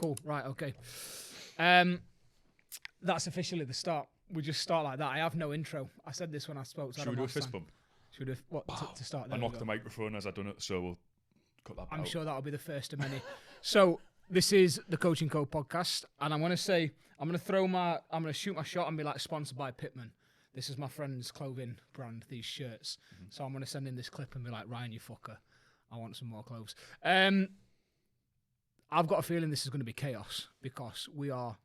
Cool. Right. Okay. That's officially the start. We just start like that. I have no intro. I said this when I spoke to Should we Adam do a last fist time. bump? Should we do what to start? I There we knocked go. the microphone as I'd done it, so we'll cut that I'm out. sure that'll be the first of many. So this is the Coaching Code podcast, and I'm going to shoot my shot and be like sponsored by Pitman. This is my friend's clothing brand, these shirts. Mm-hmm. So I'm going to send in this clip and be like, Ryan, you fucker, I want some more clothes. I've got a feeling this is going to be chaos because we are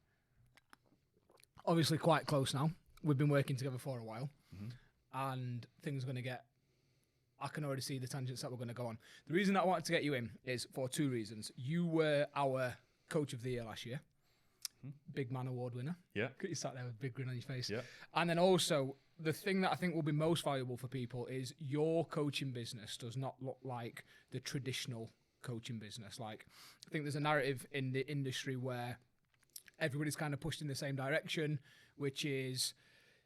obviously quite close now. We've been working together for a while, and things are going to get... I can already see the tangents that we're going to go on. The reason I wanted to get you in is for two reasons. You were our Coach of the Year last year. Big Man Award winner. Yeah. You sat there with a big grin on your face. Yeah. And then also, the thing that I think will be most valuable for people is your coaching business does not look like the traditional coaching business. Like, I think there's a narrative in the industry where everybody's kind of pushed in the same direction, which is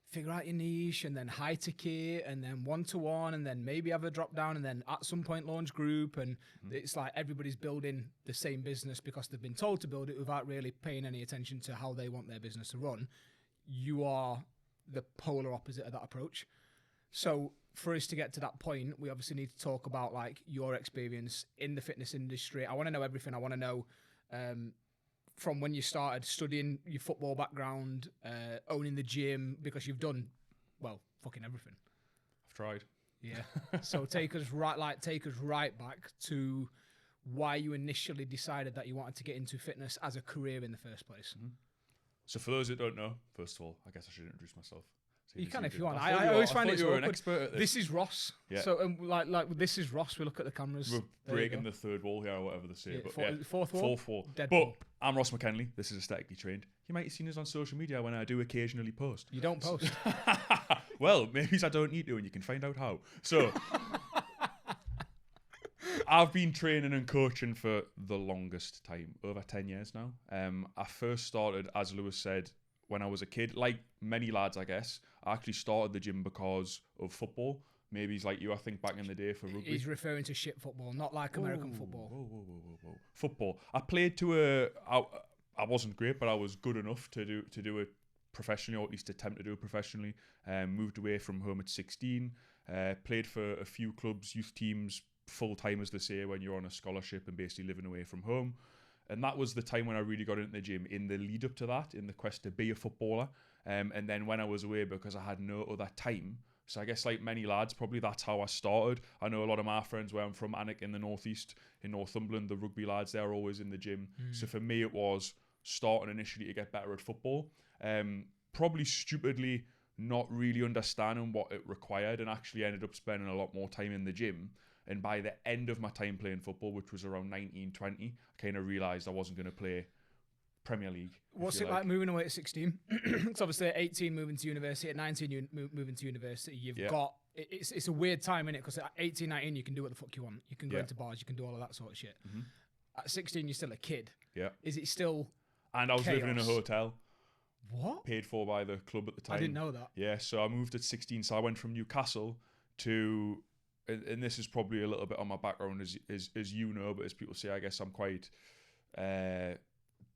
figure out your niche and then high ticket and then one-to-one and then maybe have a drop down and then at some point launch group. And it's like everybody's building the same business because they've been told to build it without really paying any attention to how they want their business to run. You are the polar opposite of that approach. So for us to get to that point, we obviously need to talk about like your experience in the fitness industry. I want to know everything. I want to know from when you started studying your football background, owning the gym, because you've done, well, fucking everything. I've tried. Yeah. So take us right back to why you initially decided that you wanted to get into fitness as a career in the first place. So for those that don't know, first of all, I guess I should introduce myself. You can if you want. I always find it you're awkward. an expert at this. This is Ross. Yeah. So like this is Ross. We look at the cameras. We're There you breaking go. the third wall here, or whatever they say. Yeah, But fourth wall. Fourth wall. Dead But wall. I'm Ross Mackenley. This is aesthetically trained. You might have seen us on social media when I do occasionally post. You don't post. Well, maybe I don't need to, and you can find out how. So, I've been training and coaching for the longest time, over 10 years now. I first started, as Lewis said, when I was a kid. Like many lads, I guess, I actually started the gym because of football. Maybe he's like you, I think, back in the day for rugby. He's referring to shit football, not like American football. Whoa. Football. I played to I wasn't great, but I was good enough to do it professionally, or at least attempt to do it professionally. Moved away from home at 16. Played for a few clubs, youth teams, full time, as they say, when you're on a scholarship and basically living away from home. And that was the time when I really got into the gym, in the lead up to that, in the quest to be a footballer. And then when I was away, because I had no other time. So I guess like many lads, probably that's how I started. I know a lot of my friends where I'm from, Alnwick in the northeast, in Northumberland, the rugby lads, they're always in the gym. So for me, it was starting initially to get better at football. Probably stupidly not really understanding what it required, and actually ended up spending a lot more time in the gym. And by the end of my time playing football, which was around 19, 20, I kind of realised I wasn't going to play Premier League. What's it like moving away at 16? It's obviously at 18 moving to university, at 19 moving to university. You've got... It's a weird time, innit? Because at 18, 19, you can do what the fuck you want. You can go into bars, you can do all of that sort of shit. At 16, you're still a kid. Yeah. Is it still And I was living in a hotel. What? Paid for by the club at the time. I didn't know that. Yeah, so I moved at 16. So I went from Newcastle to... And this is probably a little bit on my background, as you know, but as people say, I guess I'm quite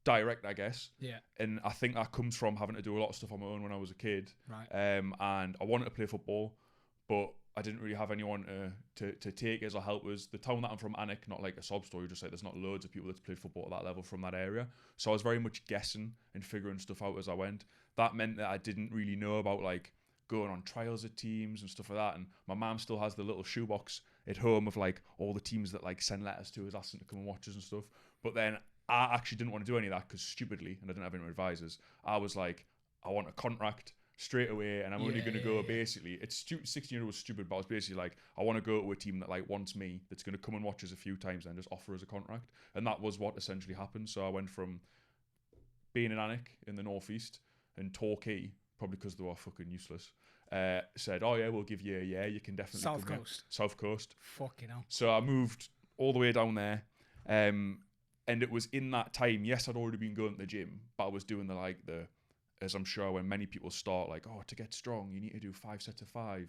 direct, I guess. Yeah. And I think that comes from having to do a lot of stuff on my own when I was a kid. Right. And I wanted to play football, but I didn't really have anyone to take as a help. Was the town that I'm from, Alnwick, not like a sob story, just like there's not loads of people that's played football at that level from that area. So I was very much guessing and figuring stuff out as I went. That meant that I didn't really know about like going on trials at teams and stuff like that. And my mum still has the little shoebox at home of like all the teams that like send letters to us asking to come and watch us and stuff. But then I actually didn't want to do any of that because stupidly, and I didn't have any advisors, I was like, I want a contract straight away, and I'm only going to go basically, it's 16-year-old was stupid, but I was basically like, I want to go to a team that like wants me, that's going to come and watch us a few times and just offer us a contract. And that was what essentially happened. So I went from being in Alnwick in the northeast, and Torquay, probably because they were fucking useless, said, oh yeah, we'll give you a year, you can definitely South come Coast. Here. South Coast. Fucking hell. So I moved all the way down there, and it was in that time, yes, I'd already been going to the gym, but I was doing as I'm sure when many people start, like, oh, to get strong, you need to do 5 sets of 5.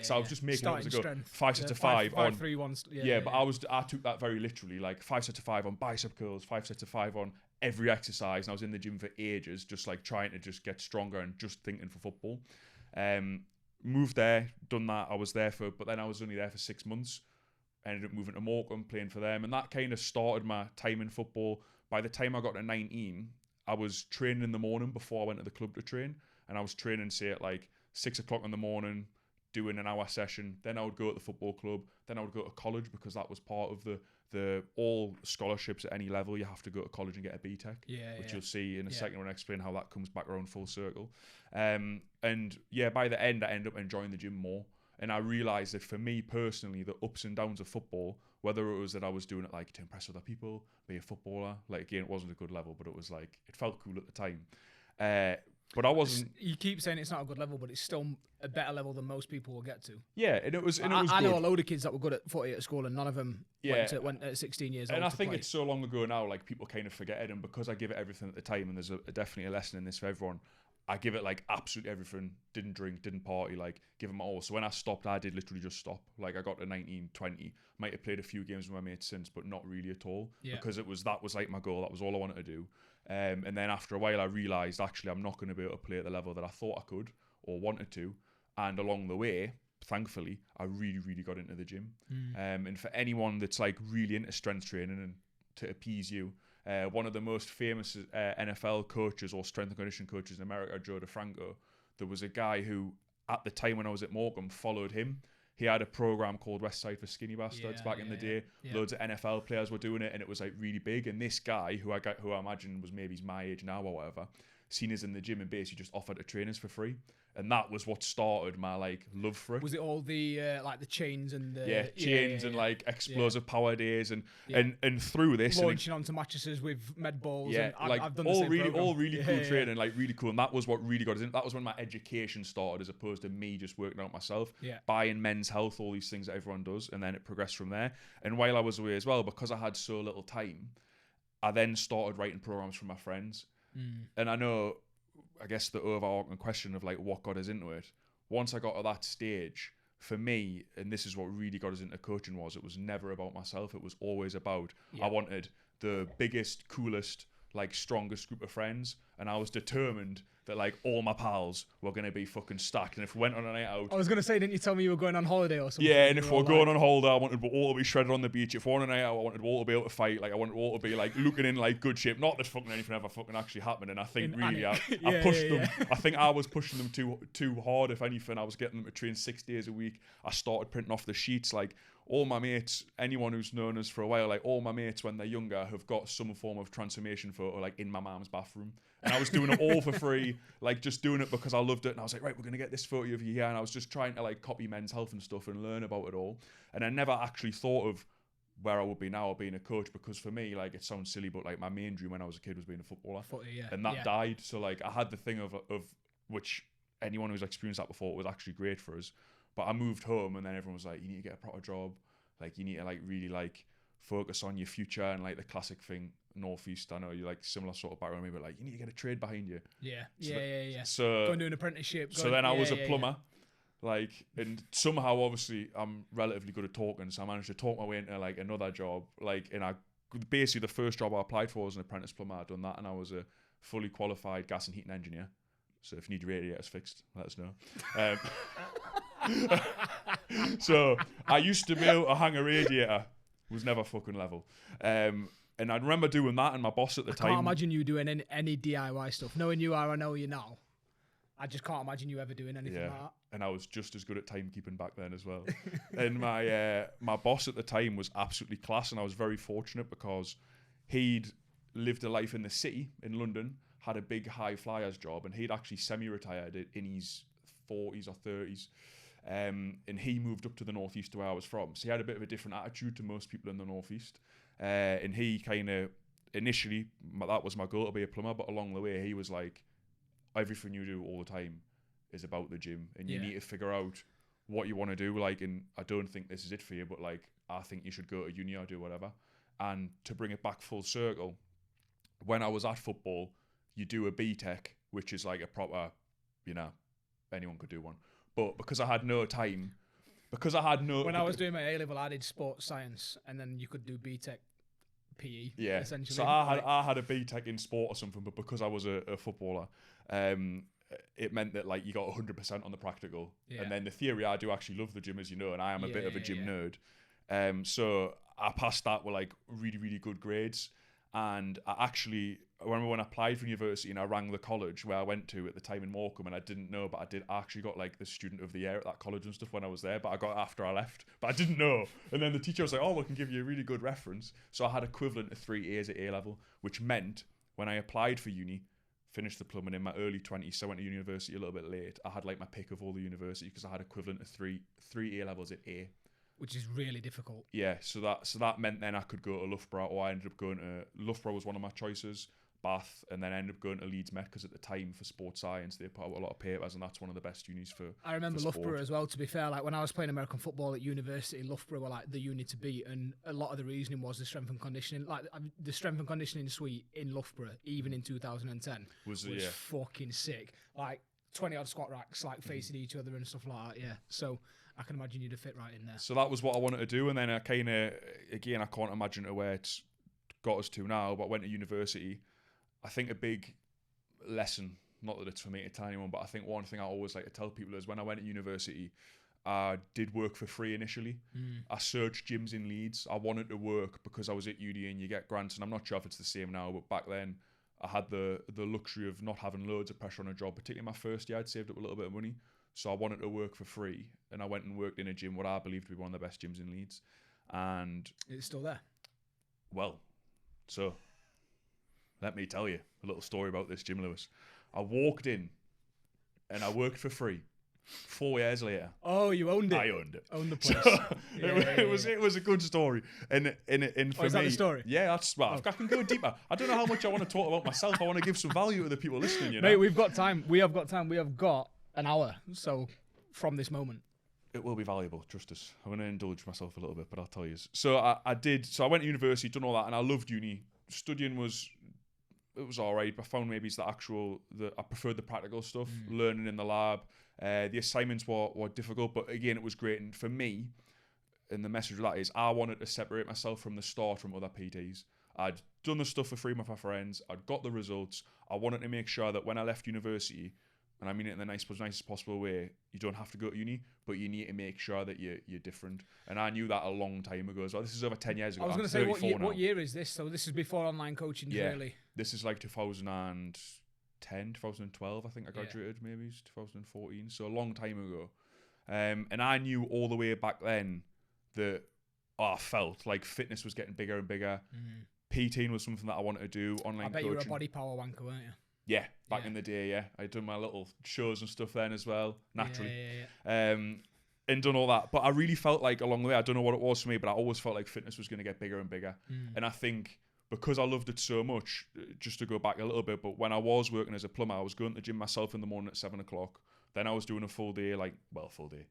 So I was just making it as I go, 5 sets of 5 on 3 1. but I took that very literally, like 5 sets of 5 on bicep curls, 5 sets of 5 on every exercise, and I was in the gym for ages, just like trying to just get stronger and just thinking for football. Moved there, done that. I was there but then I was only there for 6 months. Ended up moving to Morecambe, playing for them, and that kind of started my time in football. By the time I got to 19, I was training in the morning before I went to the club to train, and I was training, say, at like 6 o'clock in the morning, doing an hour session. Then I would go to the football club. Then I would go to college, because that was part of the all scholarships at any level. You have to go to college and get a BTEC, which you'll see in a second when I explain how that comes back around full circle. And yeah, by the end, I ended up enjoying the gym more. And I realised that for me personally, the ups and downs of football, whether it was that I was doing it like to impress other people, be a footballer, like again, it wasn't a good level, but it was like, it felt cool at the time. But I wasn't. You keep saying it's not a good level, but it's still a better level than most people will get to. Yeah, and it was. I know a load of kids that were good at footy at school, and none of them went at 16 years old. And I think play. it's so long ago now, like people kind of forget it. And because I give it everything at the time, and there's definitely a lesson in this for everyone, I give it like absolutely everything. Didn't drink, didn't party, like give them all. So when I stopped, I did literally just stop. Like I got to 19, 20, might have played a few games with my mates since, but not really at all. Yeah. Because that was like my goal. That was all I wanted to do. And then after a while, I realised actually I'm not going to be able to play at the level that I thought I could or wanted to. And along the way, thankfully, I really, really got into the gym. And for anyone that's like really into strength training, and to appease you, one of the most famous NFL coaches or strength and conditioning coaches in America, Joe DeFranco, there was a guy who, at the time when I was at Morecambe, followed him. He had a program called West Side for Skinny Bastards back in the day. Yeah. Loads of NFL players were doing it, and it was like really big. And this guy, who I imagine was maybe my age now or whatever, seen us in the gym and basically just offered to train us for free. And that was what started my like love for it. Was it all the like the chains and the chains and like explosive power days and through this launching onto mattresses with med balls? Yeah, and like I've done all the same really cool training, like really cool. And that was what really got us in. That was when my education started, as opposed to me just working out myself. Yeah, buying Men's Health, all these things that everyone does, and then it progressed from there. And while I was away as well, because I had so little time, I then started writing programs for my friends. And I guess the overarching question of like what got us into it, once I got to that stage, for me, and this is what really got us into coaching, it was never about myself. It was always about, I wanted the biggest, coolest, like strongest group of friends, and I was determined that like all my pals were going to be fucking stacked. And if we went on a night out, I was going to say, didn't you tell me you were going on holiday or something? Yeah, and if we're going on holiday, I wanted all to be shredded on the beach. If we're on a night out, I wanted all to be able to fight. Like I wanted all to be like looking in like good shape. Not that fucking anything ever fucking actually happened. And I think really I pushed them. I think I was pushing them too hard. If anything, I was getting them to train 6 days a week. I started printing off the sheets. Like all my mates, anyone who's known us for a while, like all my mates when they're younger have got some form of transformation photo like in my mum's bathroom. And I was doing it all for free, like just doing it because I loved it. And I was like, right, we're going to get this photo of you here. And I was just trying to like copy Men's Health and stuff and learn about it all. And I never actually thought of where I would be now or being a coach, because for me, like it sounds silly, but like my main dream when I was a kid was being a footballer. And that died. So like I had the thing of which anyone who's experienced that before was actually great for us. But I moved home and then everyone was like, you need to get a proper job. Like you need to like really like focus on your future, and like the classic thing, Northeast, I know you like similar sort of background, but like you need to get a trade behind you. So go and do an apprenticeship. I was a plumber, like, and somehow obviously I'm relatively good at talking, so I managed to talk my way into like another job, like, and basically the first job I applied for was an apprentice plumber. I'd done that, and I was a fully qualified gas and heating engineer. So if you need your radiators fixed, let us know. So I used to be able to hang a radiator, was never fucking level. And I remember doing that, and my boss at the time... I can't imagine you doing any DIY stuff. Knowing you are, I know you now. I just can't imagine you ever doing anything like that. And I was just as good at timekeeping back then as well. And my boss at the time was absolutely class, and I was very fortunate because he'd lived a life in the city in London, had a big high flyers job, and he'd actually semi-retired in his 40s or 30s. And he moved up to the Northeast where I was from. So he had a bit of a different attitude to most people in the Northeast. And he kind of, initially, that was my goal, to be a plumber. But along the way, he was like, everything you do all the time is about the gym. And you need to figure out what you want to do. Like, and I don't think this is it for you, but like, I think you should go to uni or do whatever. And to bring it back full circle, when I was at football, you do a BTEC, which is like a proper, anyone could do one. But because I had no time, When I was doing my A-level, I did sports science, and then you could do BTEC PE. Yeah. Essentially. So I had a BTEC in sport or something, but because I was a footballer, it meant that like you got 100% on the practical, and then the theory. I do actually love the gym, as you know, and I am a bit of a gym nerd. So I passed that with like really, really good grades. And I actually, I remember when I applied for university and I rang the college where I went to at the time in Morecambe, and I didn't know, but I actually got like the student of the year at that college and stuff when I was there, but I got it after I left, but I didn't know. And then the teacher was like, oh, we can give you a really good reference. So I had equivalent to 3 A's at A level, which meant when I applied for uni, finished the plumbing in my early 20s, so I went to university a little bit late, I had like my pick of all the university because I had equivalent to three A levels at A. Which is really difficult. Yeah, so that meant then I could go to Loughborough, or I ended up going to Loughborough was one of my choices, Bath, and then I ended up going to Leeds Met because at the time for sports science they put out a lot of papers, and that's one of the best unis for. I remember for Loughborough sport. as well. To be fair, like when I was playing American football at university, Loughborough were like the uni to beat, and a lot of the reasoning was the strength and conditioning. Like the strength and conditioning suite in Loughborough, even in 2010, was fucking sick. Like 20 odd squat racks, like facing each other and stuff like that. Yeah, so. I can imagine you'd have fit right in there. So that was what I wanted to do, and then I kind of, again, I can't imagine to where it's got us to now, but I went to university. I think a big lesson, not that it's for me to tell anyone, but I think one thing I always like to tell people is when I went to university, I did work for free initially. I searched gyms in Leeds. I wanted to work because I was at uni and you get grants, and I'm not sure if it's the same now, but back then I had the luxury of not having loads of pressure on a job, particularly my first year. I'd saved up a little bit of money. So I wanted to work for free, and I went and worked in a gym, what I believe to be one of the best gyms in Leeds. And it's still there. Well, so let me tell you a little story about this gym, Lewis. I walked in, and I worked for free. 4 years later, oh, you owned it. I owned it. Owned the place. So it was a good story. And for is that the story? Yeah, that's well. I can go deeper. I don't know how much I want to talk about myself. I want to give some value to the people listening. You know, mate, we've got time. We have got time. We have got an hour. So from this moment, it will be valuable. Trust us. I'm going to indulge myself a little bit, but I'll tell you. So I did. So I went to university, done all that, and I loved uni. Studying was all right. But I found maybe it's I preferred the practical stuff, learning in the lab. The assignments were difficult, but again, it was great. And for me, and the message of that is, I wanted to separate myself from the start from other PTs. I'd done the stuff for free with my friends. I'd got the results. I wanted to make sure that when I left university, and I mean it in the nicest possible way, you don't have to go to uni, but you need to make sure that you're different. And I knew that a long time ago as well. This is over 10 years ago. I was going to say, what year is this? So this is before online coaching, really? This is like 2010, 2012, I think I graduated, maybe it's 2014, so a long time ago. And I knew all the way back then that I felt like fitness was getting bigger and bigger. PTing was something that I wanted to do, online coaching. I bet you were a body power wanker, weren't you? Yeah, back in the day, yeah. I'd done my little shows and stuff then as well, naturally. And done all that. But I really felt like along the way, I don't know what it was for me, but I always felt like fitness was going to get bigger and bigger. And I think because I loved it so much, just to go back a little bit, but when I was working as a plumber, I was going to the gym myself in the morning at 7 o'clock. Then I was doing a full day,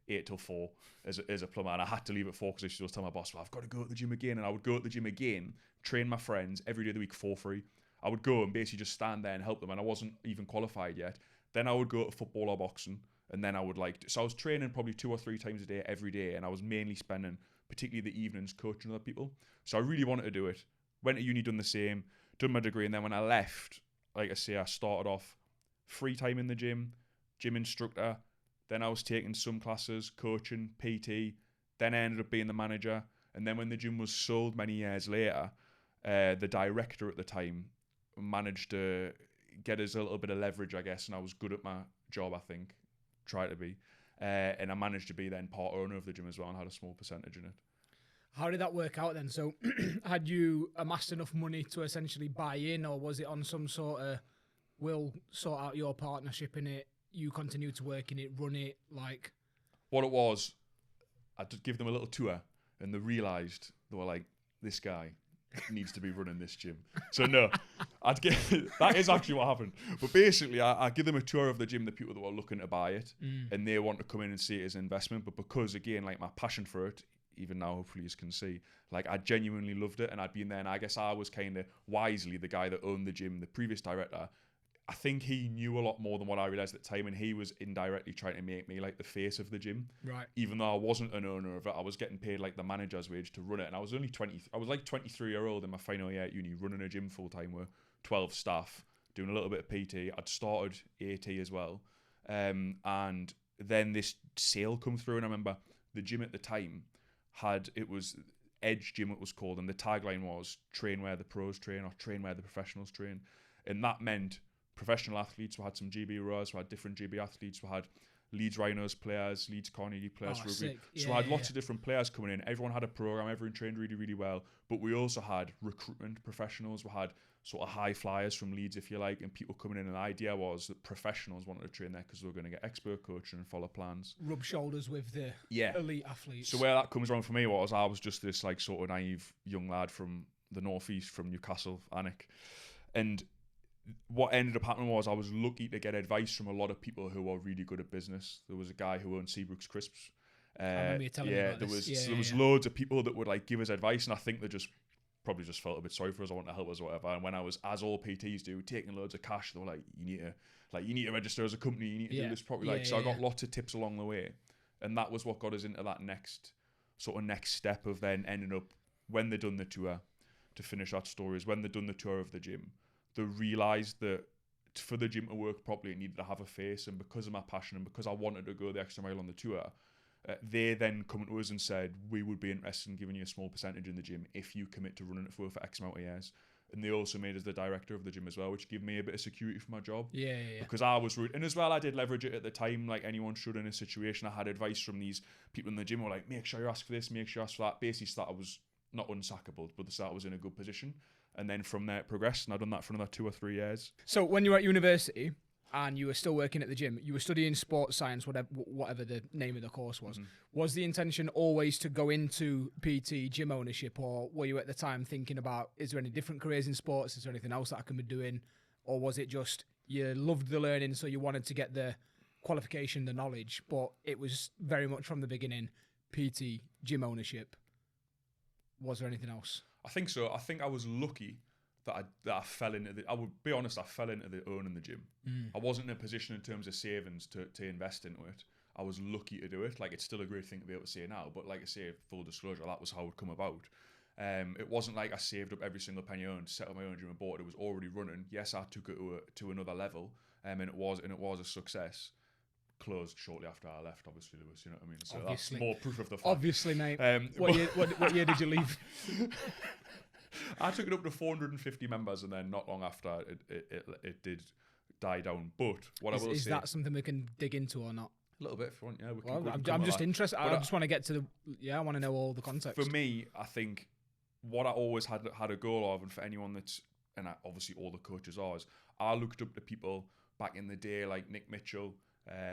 8 till 4 as a plumber. And I had to leave at 4 because I used to tell my boss, well, I've got to go to the gym again. And I would go to the gym again, train my friends every day of the week for free. I would go and basically just stand there and help them, and I wasn't even qualified yet. Then I would go to football or boxing, and then I would so I was training probably 2 or 3 times a day every day, and I was mainly spending, particularly the evenings, coaching other people. So I really wanted to do it. Went to uni, done the same, done my degree, and then when I left, like I say, I started off free time in the gym instructor. Then I was taking some classes, coaching, PT. Then I ended up being the manager, and then when the gym was sold many years later, the director at the time managed to get us a little bit of leverage, I guess, and I was good at my job, I think, try to be, and I managed to be then part owner of the gym as well and had a small percentage in it. How did that work out then? So had you amassed enough money to essentially buy in, or was it on some sort of, we'll sort out your partnership in it, you continue to work in it, run it, like? What it was, I did give them a little tour, and they realised, they were like, this guy needs to be running this gym. So no, that is actually what happened. But basically, I give them a tour of the gym, the people that were looking to buy it, and they want to come in and see it as an investment. But because, again, like my passion for it, even now, hopefully you can see, like I genuinely loved it, and I'd been there, and I guess I was kind of wisely the guy that owned the gym, the previous director. I think he knew a lot more than what I realised at the time, and he was indirectly trying to make me like the face of the gym. Right. Even though I wasn't an owner of it, I was getting paid like the manager's wage to run it, and I was only 20. I was like 23-year-old in my final year at uni, running a gym full time with 12 staff, doing a little bit of PT. I'd started AT as well, and then this sale come through, and I remember the gym at the time it was Edge Gym, it was called, and the tagline was "Train where the pros train" or "Train where the professionals train," and that meant professional athletes. We had some GB rowers, we had different GB athletes, we had Leeds Rhinos players, Leeds Carnegie players, rugby. Sick. So I had lots of different players coming in. Everyone had a program, everyone trained really, really well. But we also had recruitment professionals. We had sort of high flyers from Leeds, if you like, and people coming in. And the idea was that professionals wanted to train there because they were going to get expert coaching and follow plans. Rub shoulders with the elite athletes. So where that comes around for me was I was just this like sort of naive young lad from the northeast, from Newcastle, Alnwick, and what ended up happening was I was lucky to get advice from a lot of people who were really good at business. There was a guy who owned Seabrooks Crisps. I remember you telling me about there this. was there was loads of people that would like give us advice, and I think they probably just felt a bit sorry for us, I want to help us or whatever. And when I was, as all PTs do, taking loads of cash, they were like, you need to register as a company, you need to do this properly. So I got lots of tips along the way, and that was what got us into that next step of then ending up, when they'd done the tour, to finish that story, is when they'd done the tour of the gym, they realised that for the gym to work properly, it needed to have a face. And because of my passion and because I wanted to go the extra mile on the tour, they then come to us and said, we would be interested in giving you a small percentage in the gym if you commit to running it for X amount of years. And they also made us the director of the gym as well, which gave me a bit of security for my job. Yeah. Because I was rude. And as well, I did leverage it at the time, like anyone should in a situation. I had advice from these people in the gym who were like, make sure you ask for this, make sure you ask for that. Basically, so that I was not unsackable, but I was in a good position. And then from there it progressed, and I've done that for another 2 or 3 years. So when you were at university and you were still working at the gym, you were studying sports science, whatever the name of the course was. Was the intention always to go into PT, gym ownership, or were you at the time thinking about, is there any different careers in sports? Is there anything else that I can be doing? Or was it just you loved the learning, so you wanted to get the qualification, the knowledge, but it was very much from the beginning, PT, gym ownership? Was there anything else? I think so. I think I was lucky that I fell into I would be honest, I fell into the owning the gym. I wasn't in a position in terms of savings to invest into it. I was lucky to do it. Like, it's still a great thing to be able to say now, but like I say, full disclosure, that was how it would come about. It wasn't like I saved up every single penny I earned, set up my own gym and bought it. It was already running. Yes, I took it to another level, and it was a success. Closed shortly after I left, obviously, Lewis, you know what I mean? So obviously. That's more proof of the fact. Obviously, mate. What year did you leave? I took it up to 450 members, and then not long after, it did die down. But what I will say... Is that something we can dig into or not? A little bit if you want, yeah. I'm just interested. I just want to get to the... Yeah, I want to know all the context. For me, I think what I always had a goal of, and for anyone that's... And obviously all the coaches are, is I looked up to people back in the day like Nick Mitchell...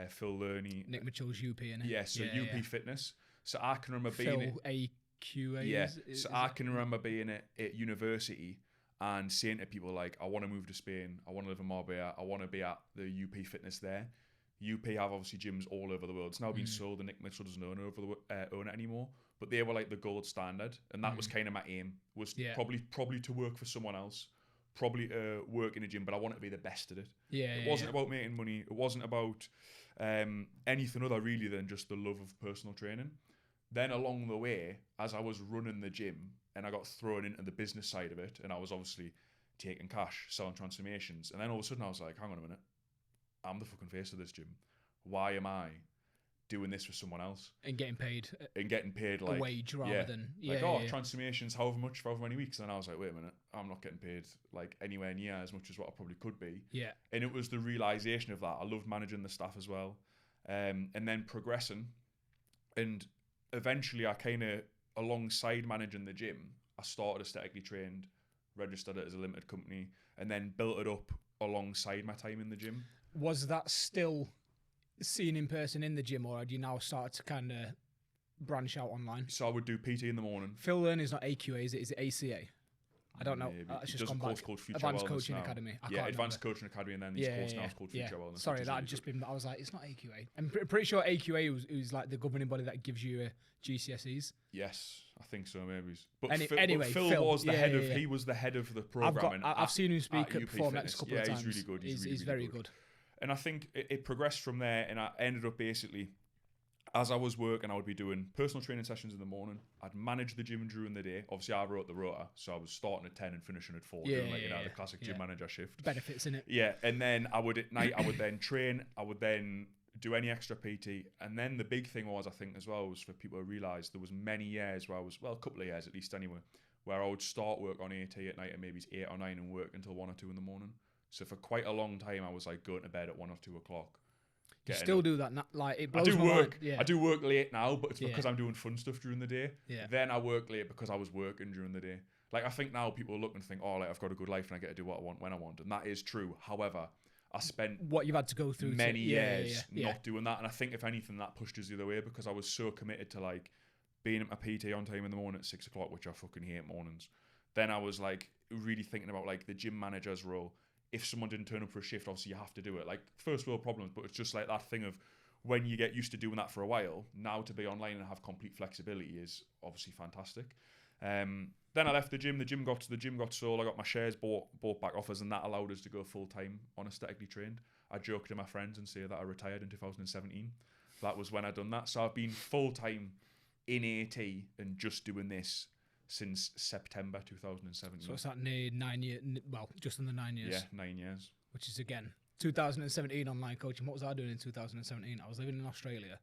Phil Lerney. Nick Mitchell's UP, innit? Yeah, so UP Fitness. So I can remember being... Phil AQA? Yeah, so I can remember being at university and saying to people like, I want to move to Spain, I want to live in Marbella, I want to be at the UP Fitness there. UP have obviously gyms all over the world. It's now been sold, and Nick Mitchell doesn't own it anymore. But they were like the gold standard, and that was kind of my aim, was probably to work for someone else. Probably work in a gym, but I wanted to be the best at it. It wasn't about making money. It wasn't about anything other really than just the love of personal training. Then along the way, as I was running the gym and I got thrown into the business side of it, and I was obviously taking cash, selling transformations, and then all of a sudden I was like, hang on a minute, I'm the fucking face of this gym. Why am I doing this for someone else and getting paid like a wage rather than transformations however many weeks? And I was like, wait a minute, I'm not getting paid like anywhere near as much as what I probably could be. And it was the realization of that. I loved managing the staff as well, and then progressing, and eventually I kind of, alongside managing the gym, I started Aesthetically Trained, registered it as a limited company, and then built it up alongside my time in the gym. Was that still seen in person in the gym, or had you now started to kind of branch out online? So I would do PT in the morning. Phil Learn is not AQA, is it? Is it ACA? I don't know. Maybe. It's He just does a gone course back. called Future Advanced Wellness Coaching now. Academy. I Yeah, can't Advanced remember. Coaching Academy, and then this course now is called Future Wellness. Sorry, that had just been. I was like, it's not AQA. I'm pretty sure AQA was like the governing body that gives you GCSEs. Yes, I think so, maybe. But Anyway, Phil was the head of. yeah. He was the head of the program. I've seen him speak at at Perform Next couple of times. He's really good. He's really very good. good. And I think it progressed from there, and I ended up basically, as I was working, I would be doing personal training sessions in the morning. I'd manage the gym during the day. Obviously, I wrote the rota, so I was starting at 10 and finishing at 4, doing the classic gym manager shift. Benefits in it. Yeah, and then at night, I would then train. I would then do any extra PT, and then the big thing was, I think as well, was for people to realise there was many years where I was, well, a couple of years at least anyway, where I would start work on AT at night and maybe it's 8 or 9 and work until 1 or 2 in the morning. So for quite a long time, I was like going to bed at 1 or 2 o'clock. You still do that, like it blows I do my work. mind. Yeah. I do work late now, but it's because I'm doing fun stuff during the day. Yeah. Then I work late because I was working during the day. Like I think now people look and think, oh, like I've got a good life and I get to do what I want when I want, and that is true. However, I spent what you've had to go through many years not doing that, and I think if anything, that pushed us the other way because I was so committed to like being at my PT on time in the morning at 6 o'clock, which I fucking hate mornings. Then I was like really thinking about like the gym manager's role. If someone didn't turn up for a shift, obviously you have to do it. Like first world problems, but it's just like that thing of when you get used to doing that for a while, now to be online and have complete flexibility is obviously fantastic. Then I left the gym. The gym got sold. I got my shares bought back off us, and that allowed us to go full time on aesthetically trained. I joke to my friends and say that I retired in 2017. That was when I done that. So I've been full time in AT and just doing this since September 2017. So it's that near 9 years. Well, just under 9 years. Yeah, 9 years. Which is again 2017 online coaching. What was I doing in 2017? I was living in Australia.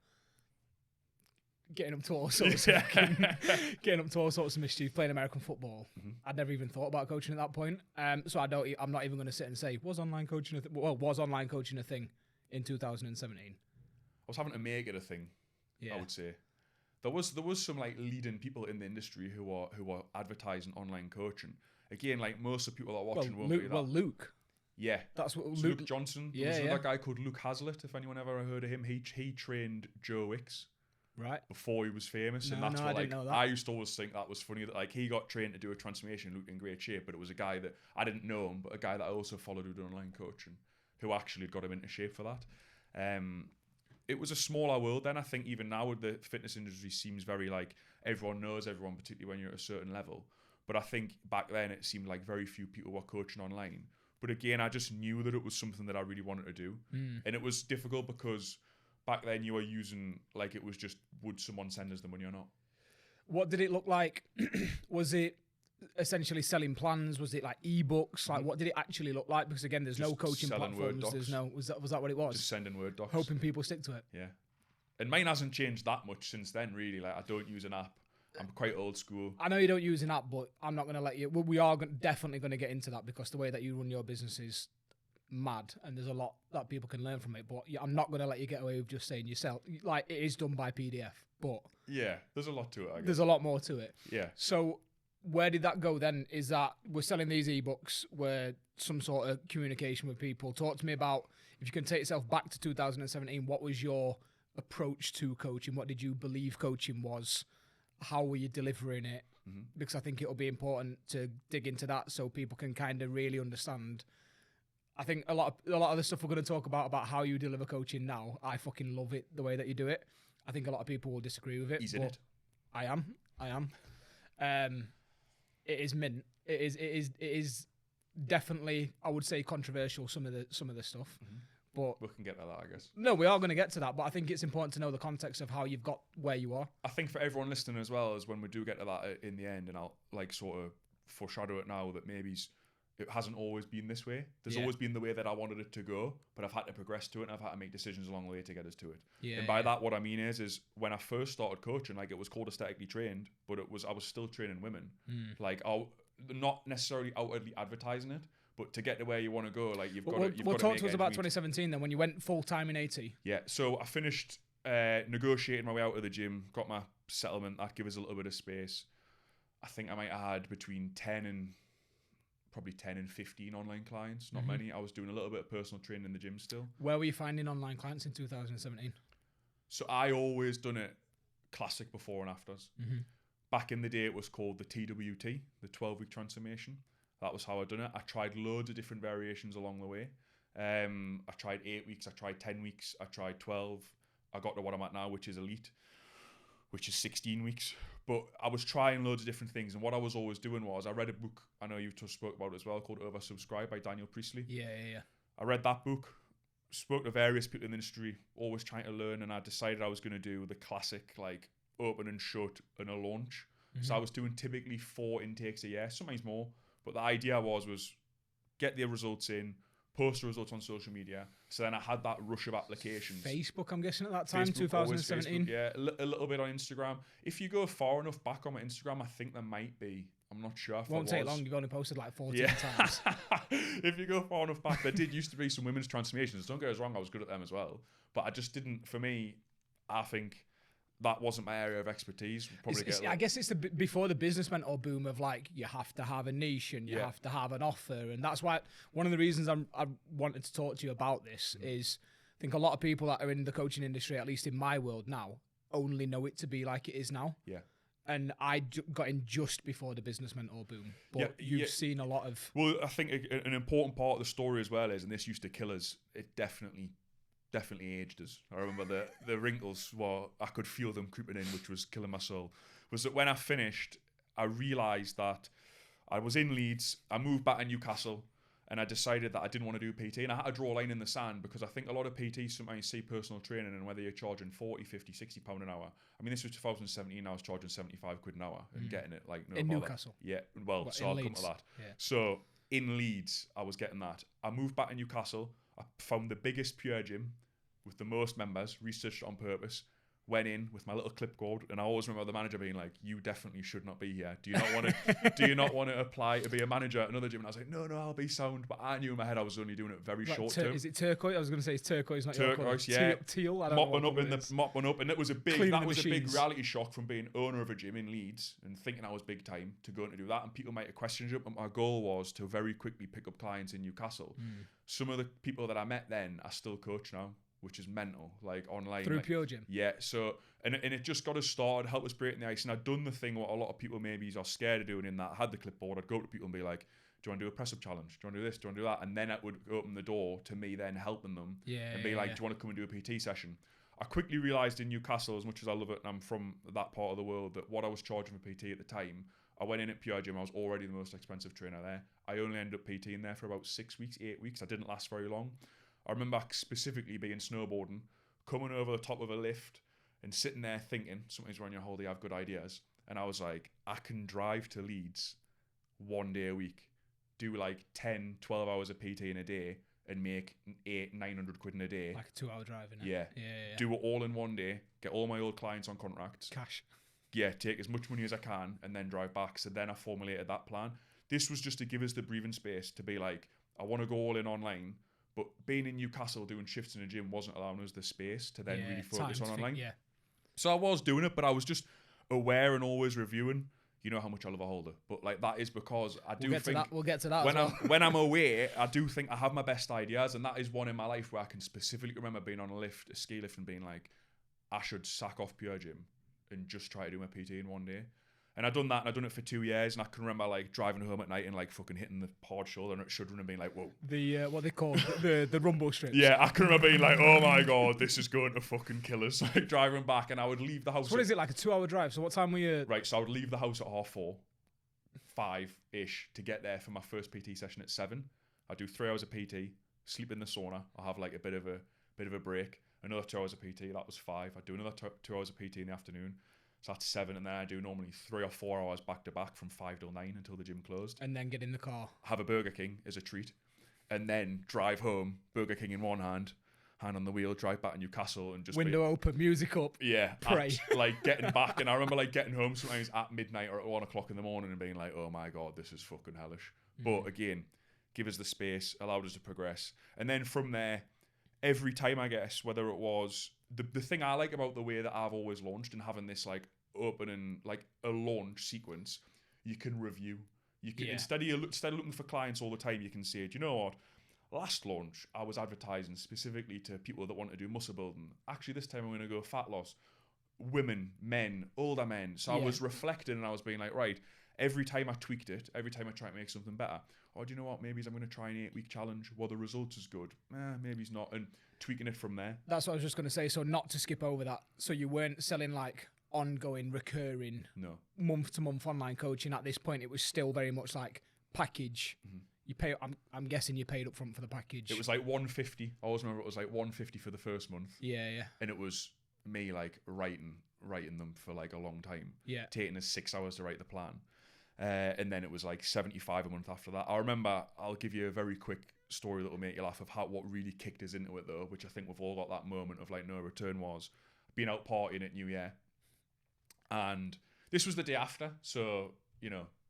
Getting up to all sorts of mischief, playing American football. Mm-hmm. I'd never even thought about coaching at that point. So I'm not even going to sit and say was online coaching a thing in 2017. I was having to make it a thing. Yeah. I would say there was some like leading people in the industry who are advertising online coaching. Again, like most of the people that are watching won't do that. Luke. Yeah, that's what Luke Johnson. Yeah, there was another guy called Luke Hazlitt. If anyone ever heard of him, he trained Joe Wicks. Right. Before he was famous, and that's what like I used to always think that was funny that like he got trained to do a transformation, looked in great shape, but it was a guy that I didn't know him, but a guy that I also followed who did online coaching, who actually got him into shape for that. It was a smaller world then. I think even now with the fitness industry seems very like everyone knows everyone, particularly when you're at a certain level. But I think back then it seemed like very few people were coaching online. But again, I just knew that it was something that I really wanted to do, and it was difficult because back then you were using like it was just would someone send us the money or not? What did it look like? Was it essentially selling plans? Was it like ebooks? Like what did it actually look like? Because again, there's just no coaching platforms. There's no was that what it was? Just sending Word docs. Hoping people stick to it. Yeah. And mine hasn't changed that much since then really. Like I don't use an app. I'm quite old school. I know you don't use an app, but I'm not going to let you. We are definitely going to get into that because the way that you run your business is mad, and there's a lot that people can learn from it. But I'm not going to let you get away with just saying yourself. Like it is done by PDF, but yeah, there's a lot to it. I guess. There's a lot more to it. Yeah. So where did that go then? Is that we're selling these ebooks? Where some sort of communication with people? Talk to me about if you can take yourself back to 2017. What was your approach to coaching? What did you believe coaching was? How were you delivering it? Mm-hmm. Because I think it'll be important to dig into that so people can kind of really understand. I think a lot of the stuff we're going to talk about how you deliver coaching now, I fucking love it the way that you do it. I think a lot of people will disagree with it. He's in it. I am. It is mint. It is definitely, I would say, controversial. Some of the stuff. Mm-hmm. But we can get to that, I guess. No, we are going to get to that, but I think it's important to know the context of how you've got where you are. I think for everyone listening as well, as when we do get to that in the end, and I'll like sort of foreshadow it now that maybe it hasn't always been this way. There's always been the way that I wanted it to go, but I've had to progress to it, and I've had to make decisions along the way to get us to it. Yeah, and by that, what I mean is when I first started coaching, like it was called aesthetically trained, but I was still training women. Like not necessarily outwardly advertising it. But to get to where you want to go, like you've got to. Well, talk to us about 2017 then, when you went full time in AT. Yeah, so I finished negotiating my way out of the gym, got my settlement. That gave us a little bit of space. I think I might have had between 10 and 15 online clients. Not many. I was doing a little bit of personal training in the gym still. Where were you finding online clients in 2017? So I always done it classic before and afters. Mm-hmm. Back in the day, it was called the TWT, the 12-week transformation. That was how I done it. I tried loads of different variations along the way. I tried 8 weeks, I tried 10 weeks, I tried 12. I got to what I'm at now, which is elite, which is 16 weeks. But I was trying loads of different things. And what I was always doing was, I read a book, I know you've just spoke about it as well, called Oversubscribed by Daniel Priestley. Yeah. I read that book, spoke to various people in the industry, always trying to learn, and I decided I was going to do the classic, like, open and shut and a launch. So I was doing typically 4 intakes a year, sometimes more. But the idea was get the results in, post the results on social media. So then I had that rush of applications. Facebook, I'm guessing at that time, Facebook, 2017. Facebook, yeah, a little bit on Instagram. If you go far enough back on my Instagram, I think there might be. I'm not sure if Won't take long. You've only posted like 14 times. If you go far enough back, there did used to be some women's transformations. Don't get us wrong, I was good at them as well. But I just didn't, for me, I think that wasn't my area of expertise. I guess it's before the business mentor boom of like, you have to have a niche and you have to have an offer. And that's why one of the reasons I wanted to talk to you about this is I think a lot of people that are in the coaching industry, at least in my world now, only know it to be like it is now. Yeah. And I got in just before the business mentor boom. But you've seen a lot of... Well, I think an important part of the story as well is, and this used to kill us, it definitely aged us. I remember the wrinkles, I could feel them creeping in, which was killing my soul, was that when I finished, I realised that I was in Leeds, I moved back to Newcastle, and I decided that I didn't want to do PT, and I had to draw a line in the sand, because I think a lot of PTs sometimes see personal training and whether you're charging 40, 50, 60 pound an hour. I mean, this was 2017, I was charging 75 quid an hour and getting it like no in bother. Newcastle. Yeah, well, so I'll come to that. Yeah. So in Leeds, I was getting that. I moved back to Newcastle, I found the biggest pure gym with the most members, researched it on purpose, went in with my little clipboard, and I always remember the manager being like, "You definitely should not be here. Do you not want to? Do you not want to apply to be a manager at another gym?" And I was like, "No, I'll be sound." But I knew in my head I was only doing it very short term. Is it turquoise? I was going to say it's turquoise, not turquoise. Your colour. Teal. I don't mopping up, and it was a big. Cleaning that the was machines. A big reality shock from being owner of a gym in Leeds and thinking I was big time to go and do that. And people might have questioned it, but my goal was to very quickly pick up clients in Newcastle. Some of the people that I met then I still coach now, which is mental, like online. Through like, Pure Gym? Yeah, so, and it just got us started, helped us break the ice, and I'd done the thing what a lot of people maybe are scared of doing in that I had the clipboard, I'd go to people and be like, "Do you want to do a press-up challenge? Do you want to do this? Do you want to do that?" And then it would open the door to me then helping them and be like, "Do you want to come and do a PT session?" I quickly realised in Newcastle, as much as I love it, and I'm from that part of the world, that what I was charging for PT at the time, I went in at Pure Gym, I was already the most expensive trainer there. I only ended up PTing there for about 6 weeks, 8 weeks. I didn't last very long. I remember specifically being snowboarding, coming over the top of a lift and sitting there thinking, sometimes when you're on holiday, you have good ideas. And I was like, I can drive to Leeds 1 day a week, do like 10, 12 hours of PT in a day and make 800-900 quid in a day. Like a 2 hour drive, innit? Yeah. Do it all in 1 day, get all my old clients on contracts. Cash. Yeah, take as much money as I can and then drive back. So then I formulated that plan. This was just to give us the breathing space to be like, I want to go all in online. But being in Newcastle doing shifts in a gym wasn't allowing us the space to then really focus on online. So I was doing it, but I was just aware and always reviewing. You know how much I love a holder, but like that is because I do think we'll get to that. When I'm away, I do think I have my best ideas, and that is one in my life where I can specifically remember being on a ski lift, and being like, I should sack off Pure Gym and just try to do my PT in 1 day. And I've done that, and I've done it for 2 years, and I can remember like driving home at night and like fucking hitting the hard shoulder and it shuddering and being like, whoa. The what they call the rumble strips. Yeah, I can remember being like, oh my god, this is going to fucking kill us. Like driving back, and I would leave the house. So what is it, like a 2 hour drive? So what time were you? Right, so I would leave the house at 4:30, 5-ish to get there for my first PT session at 7. I'd do 3 hours of PT, sleep in the sauna. I'll have like a bit of a break. Another 2 hours of PT, that was 5. I'd do another 2 hours of PT in the afternoon. So that's 7, and then I do normally 3 or 4 hours back to back from 5 till 9 until the gym closed. And then get in the car. Have a Burger King as a treat, and then drive home, Burger King in one hand on the wheel, drive back to Newcastle, and just window open, music up. Yeah, pray. Like getting back, and I remember like getting home sometimes at midnight or at 1 o'clock in the morning and being like, oh my god, this is fucking hellish. But again, give us the space, allowed us to progress, and then from there, every time I guess, whether it was the thing I like about the way that I've always launched and having this like open and like a launch sequence, you can review. You can instead of looking for clients all the time, you can say, do you know what? Last launch, I was advertising specifically to people that want to do muscle building. Actually, this time I'm going to go fat loss. women, men, older men. So I was reflecting and I was being like, right, every time I tweaked it, every time I try to make something better, do you know what? Maybe I'm going to try an 8-week challenge. Well, the results is good. Maybe it's not. And tweaking it from there. That's what I was just going to say. So not to skip over that. So you weren't selling like ongoing, recurring, month-to-month online coaching at this point. It was still very much like package. Mm-hmm. You pay. I'm guessing you paid up front for the package. It was like $150. I always remember it was like $150 for the first month. Yeah. And it was me like writing them for like a long time. Yeah. Taking us 6 hours to write the plan. And then it was like $75 a month after that. I remember, I'll give you a very quick story that will make you laugh of what really kicked us into it though, which I think we've all got that moment of like no return, was being out partying at New Year. And this was the day after. So,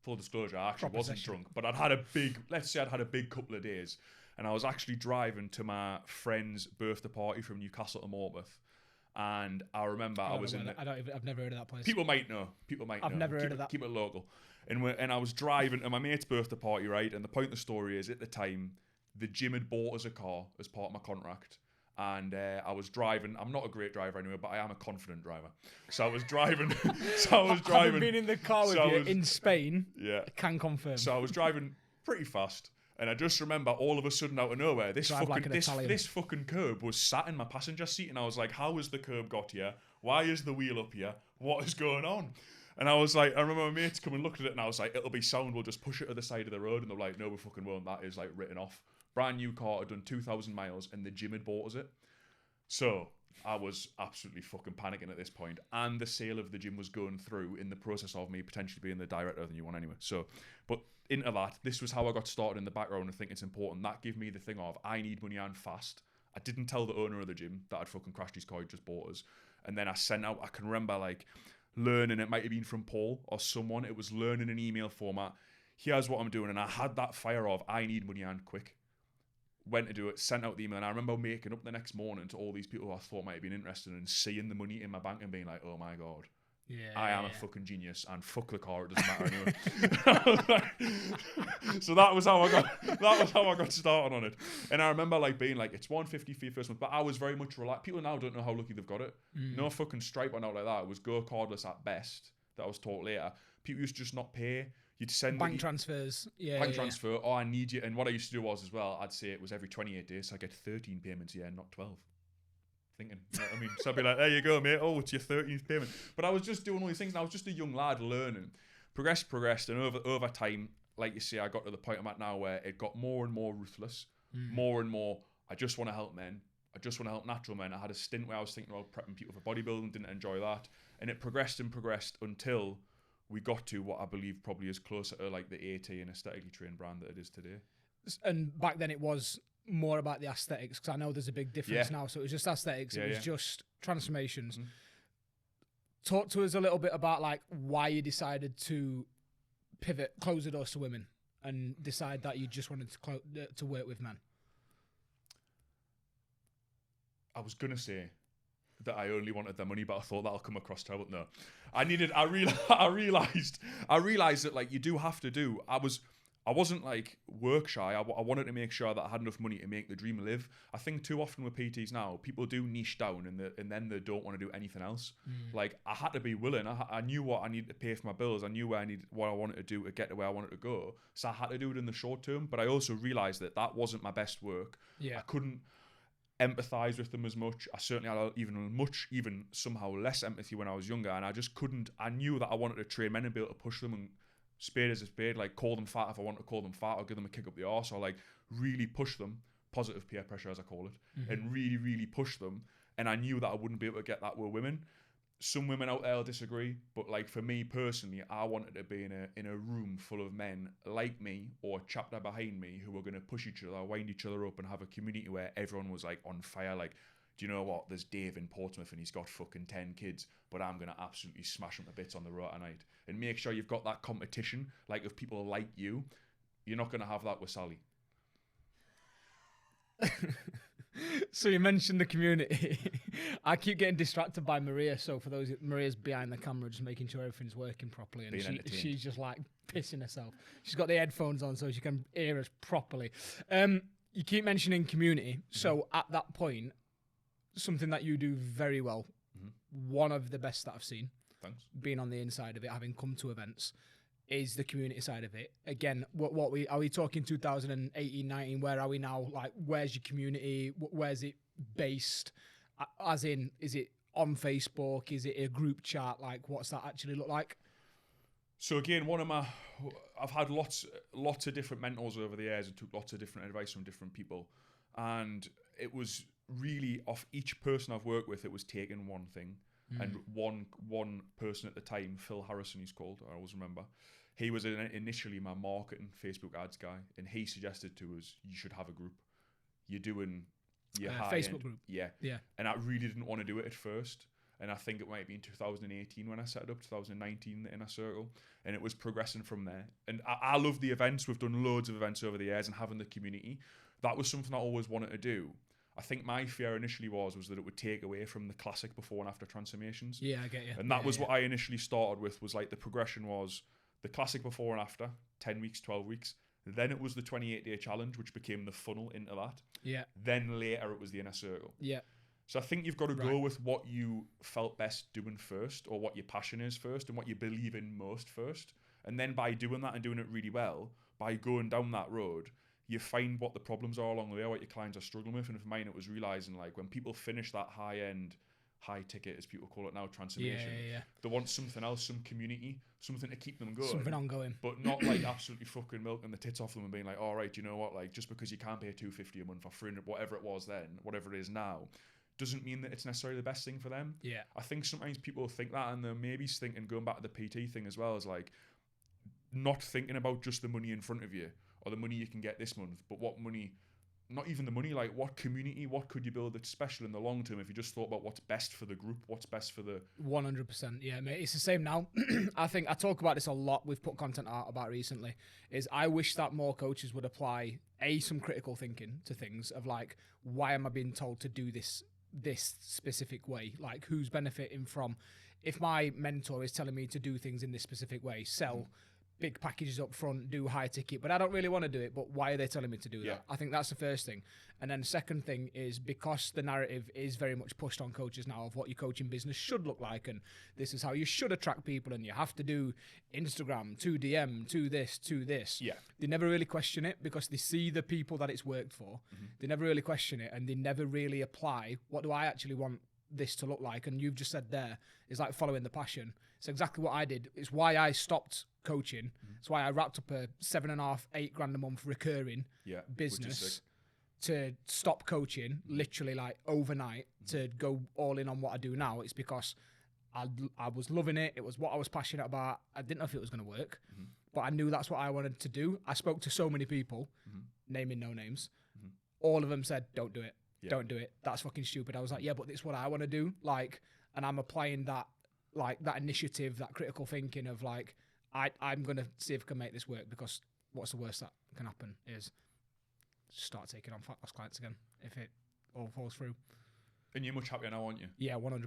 full disclosure, I actually wasn't drunk, but I'd had a big couple of days. And I was actually driving to my friend's birthday party from Newcastle to Morpeth. And I remember I've never heard of that place. People might know. I've never heard of that. Keep it local. And I was driving to my mate's birthday party, right? And the point of the story is, at the time, the gym had bought us a car as part of my contract. And I was driving. I'm not a great driver anyway, but I am a confident driver. So I was driving. Having been in the car with you in Spain, I can confirm. So I was driving pretty fast. And I just remember all of a sudden out of nowhere, this fucking curb was sat in my passenger seat. And I was like, how has the curb got here? Why is the wheel up here? What is going on? And I was like, I remember my mates come and looked at it and I was like, it'll be sound, we'll just push it to the side of the road. And they're like, no, we fucking won't. That is like written off. Brand new car, had done 2,000 miles and the gym had bought us it. So I was absolutely fucking panicking at this point. And the sale of the gym was going through in the process of me potentially being the director of the new one anyway. So, but into that, this was how I got started in the background. I think it's important. That gave me the thing of, I need money and fast. I didn't tell the owner of the gym that I'd fucking crashed his car, he just bought us. And then I sent out, I can remember like learning, it might have been from Paul or someone, it was learning an email format. Here's what I'm doing. And I had that fire of, I need money and quick. Went to do it, sent out the email, and I remember waking up the next morning to all these people who I thought might have been interested and seeing the money in my bank and being like, oh my God. I am a fucking genius, and fuck the car, it doesn't matter anyway. So that was how I got started on it. And I remember like being like, it's $150 for your first month, but I was very much relaxed. People now don't know how lucky they've got it. No fucking Stripe or not like that. It was go cardless at best, that I was taught later. People used to just not pay. You'd send bank transfers. Transfer. Oh, I need you. And what I used to do was as well, I'd say it was every 28 days, so I get 13 payments a year, not 12. Thinking, you know what I mean? So I'd be like, there you go, mate. Oh, it's your 13th payment. But I was just doing all these things, and I was just a young lad learning. Progressed, and over time, like you say, I got to the point I'm at now where it got more and more ruthless, more and more. I just want to help men. I just want to help natural men. I had a stint where I was thinking about prepping people for bodybuilding, didn't enjoy that, and it progressed until we got to what I believe probably is closer to like the AT and aesthetically trained brand that it is today. And back then it was more about the aesthetics, because I know there's a big difference now. So it was just aesthetics. It was just transformations. Talk to us a little bit about like why you decided to pivot, close the doors to women, and decide that you just wanted to work with men. I was gonna say that I only wanted their money, but I thought that'll come across terrible. No, I realized that like you do have to do. I wasn't like work shy. I wanted to make sure that I had enough money to make the dream live. I think too often with PTs now, people do niche down and then they don't want to do anything else. Like I had to be willing. I knew what I needed to pay for my bills. I knew what I wanted to do to get to where I wanted to go. So I had to do it in the short term. But I also realized that wasn't my best work. I couldn't empathize with them as much. I certainly had even somehow less empathy when I was younger, and I just couldn't. I knew that I wanted to train men and be able to push them, and spade is a spade, like call them fat if I want to call them fat, or give them a kick up the arse, or like really push them, positive peer pressure as I call it, and really, really push them. And I knew that I wouldn't be able to get that with women. Some women out there will disagree, but like for me personally, I wanted to be in a room full of men like me or a chapter behind me who were going to push each other, wind each other up, and have a community where everyone was like on fire. Like, do you know what? There's Dave in Portsmouth and he's got fucking 10 kids, but I'm going to absolutely smash him to bits on the road tonight. And make sure you've got that competition. Like if people like you, you're not going to have that with Sally. So you mentioned the community. I keep getting distracted by Maria. So for those, Maria's behind the camera, just making sure everything's working properly. And she's just like pissing herself. She's got the headphones on so she can hear us properly. You keep mentioning community. So at that point, something that you do very well one of the best that I've seen. Thanks. Being on the inside of it, having come to events, is the community side of it. Again, are we talking 2018, 19? Where are we now? Like, where's your community? Where's it based? As in, is it on Facebook? Is it a group chat? Like, what's that actually look like? So again, I've had lots of different mentors over the years and took lots of different advice from different people, and it was really off each person I've worked with. It was taking one thing. And one person at the time, Phil Harrison, he's called, I always remember. He was initially my marketing Facebook ads guy, and he suggested to us, you should have a group. You're doing your Facebook group. Yeah. And I really didn't want to do it at first. And I think it might be in 2018 when I set it up, 2019, the inner circle. And it was progressing from there. And I love the events. We've done loads of events over the years, and having the community. That was something I always wanted to do. I think my fear initially was that it would take away from the classic before and after transformations. Yeah, I get you. And that was what I initially started with, was like the progression was the classic before and after, 10 weeks, 12 weeks. Then it was the 28-day challenge, which became the funnel into that. Yeah. Then later it was the inner circle. Yeah. So I think you've got to go with what you felt best doing first, or what your passion is first, and what you believe in most first. And then by doing that and doing it really well, by going down that road, you find what the problems are along the way, what your clients are struggling with. And for mine, it was realizing, like, when people finish that high-end, high-ticket, as people call it now, transformation, they want something else, some community, something to keep them going. Something ongoing. But not, like, absolutely fucking milking the tits off them and being like, all right, you know what, like, just because you can't pay $250 a month or $300, whatever it was then, whatever it is now, doesn't mean that it's necessarily the best thing for them. Yeah. I think sometimes people think that, and they're maybe thinking, going back to the PT thing as well, is like, not thinking about just the money in front of you, or the money you can get this month, but what money, not even the money, like what community, what could you build that's special in the long term if you just thought about what's best for the group, what's best for the... 100%, yeah, mate. It's the same now. I think I talk about this a lot, we've put content out about recently, is I wish that more coaches would apply, some critical thinking to things of like, why am I being told to do this specific way? Like, who's benefiting from, if my mentor is telling me to do things in this specific way, sell big packages up front, do high ticket, but I don't really want to do it, but why are they telling me to do that? I think that's the first thing. And then the second thing is, because the narrative is very much pushed on coaches now of what your coaching business should look like, and this is how you should attract people, and you have to do Instagram, to DM, to this. They never really question it, because they see the people that it's worked for. They never really question it, and they never really apply, what do I actually want this to look like? And you've just said there, is like following the passion. It's exactly what I did. It's why I stopped coaching. It's why I wrapped up a $7,500, $8,000 a month recurring business to stop coaching, literally like overnight, to go all in on what I do now. It's because I was loving it. It was what I was passionate about. I didn't know if it was going to work, but I knew that's what I wanted to do. I spoke to so many people, naming no names. All of them said, don't do it. Don't do it. That's fucking stupid. I was like, yeah, but it's what I want to do. Like, and I'm applying that, like that initiative, that critical thinking of like, I'm going to see if I can make this work, because what's the worst that can happen is start taking on fat loss clients again if it all falls through. And you're much happier now, aren't you? Yeah, 100%.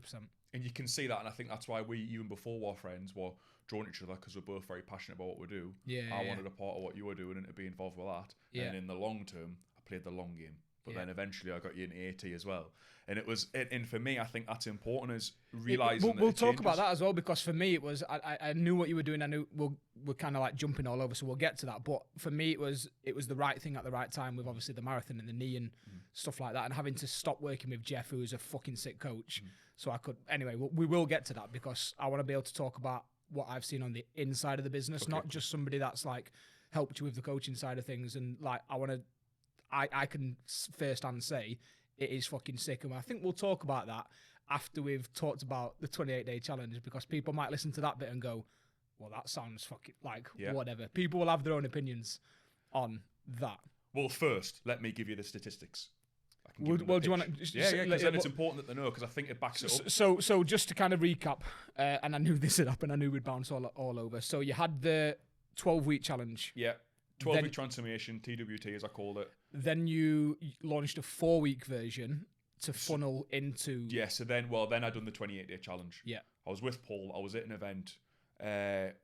And you can see that, and I think that's why we, even before we're friends, were drawn to each other, because we're both very passionate about what we do. I wanted a part of what you were doing and to be involved with that. And in the long term, I played the long game. But then eventually I got you in AT as well. And it was, and for me, I think that's important, is realising we'll talk about that as well, because for me it was, I knew what you were doing. I knew we're kind of like jumping all over, so we'll get to that. But for me, it was the right thing at the right time, with obviously the marathon and the knee and stuff like that, and having to stop working with Jeff, who is a fucking sick coach. So I could, anyway, we will get to that, because I want to be able to talk about what I've seen on the inside of the business, not just somebody that's like helped you with the coaching side of things. And like, I can firsthand say it is fucking sick. And I think we'll talk about that after we've talked about the 28-day challenge, because people might listen to that bit and go, well, that sounds fucking like whatever. People will have their own opinions on that. Well, first, let me give you the statistics. Well, do you want to? Yeah, because then it's important that they know, because I think it backs it up. So just to kind of recap, and I knew this had happened, I knew we'd bounce all over. So you had the 12-week challenge. Yeah. 12-week transformation, TWT as I called it. Then you launched a 4-week version to funnel into... Yeah, so then I done the 28-day challenge. Yeah. I was with Paul. I was at an event.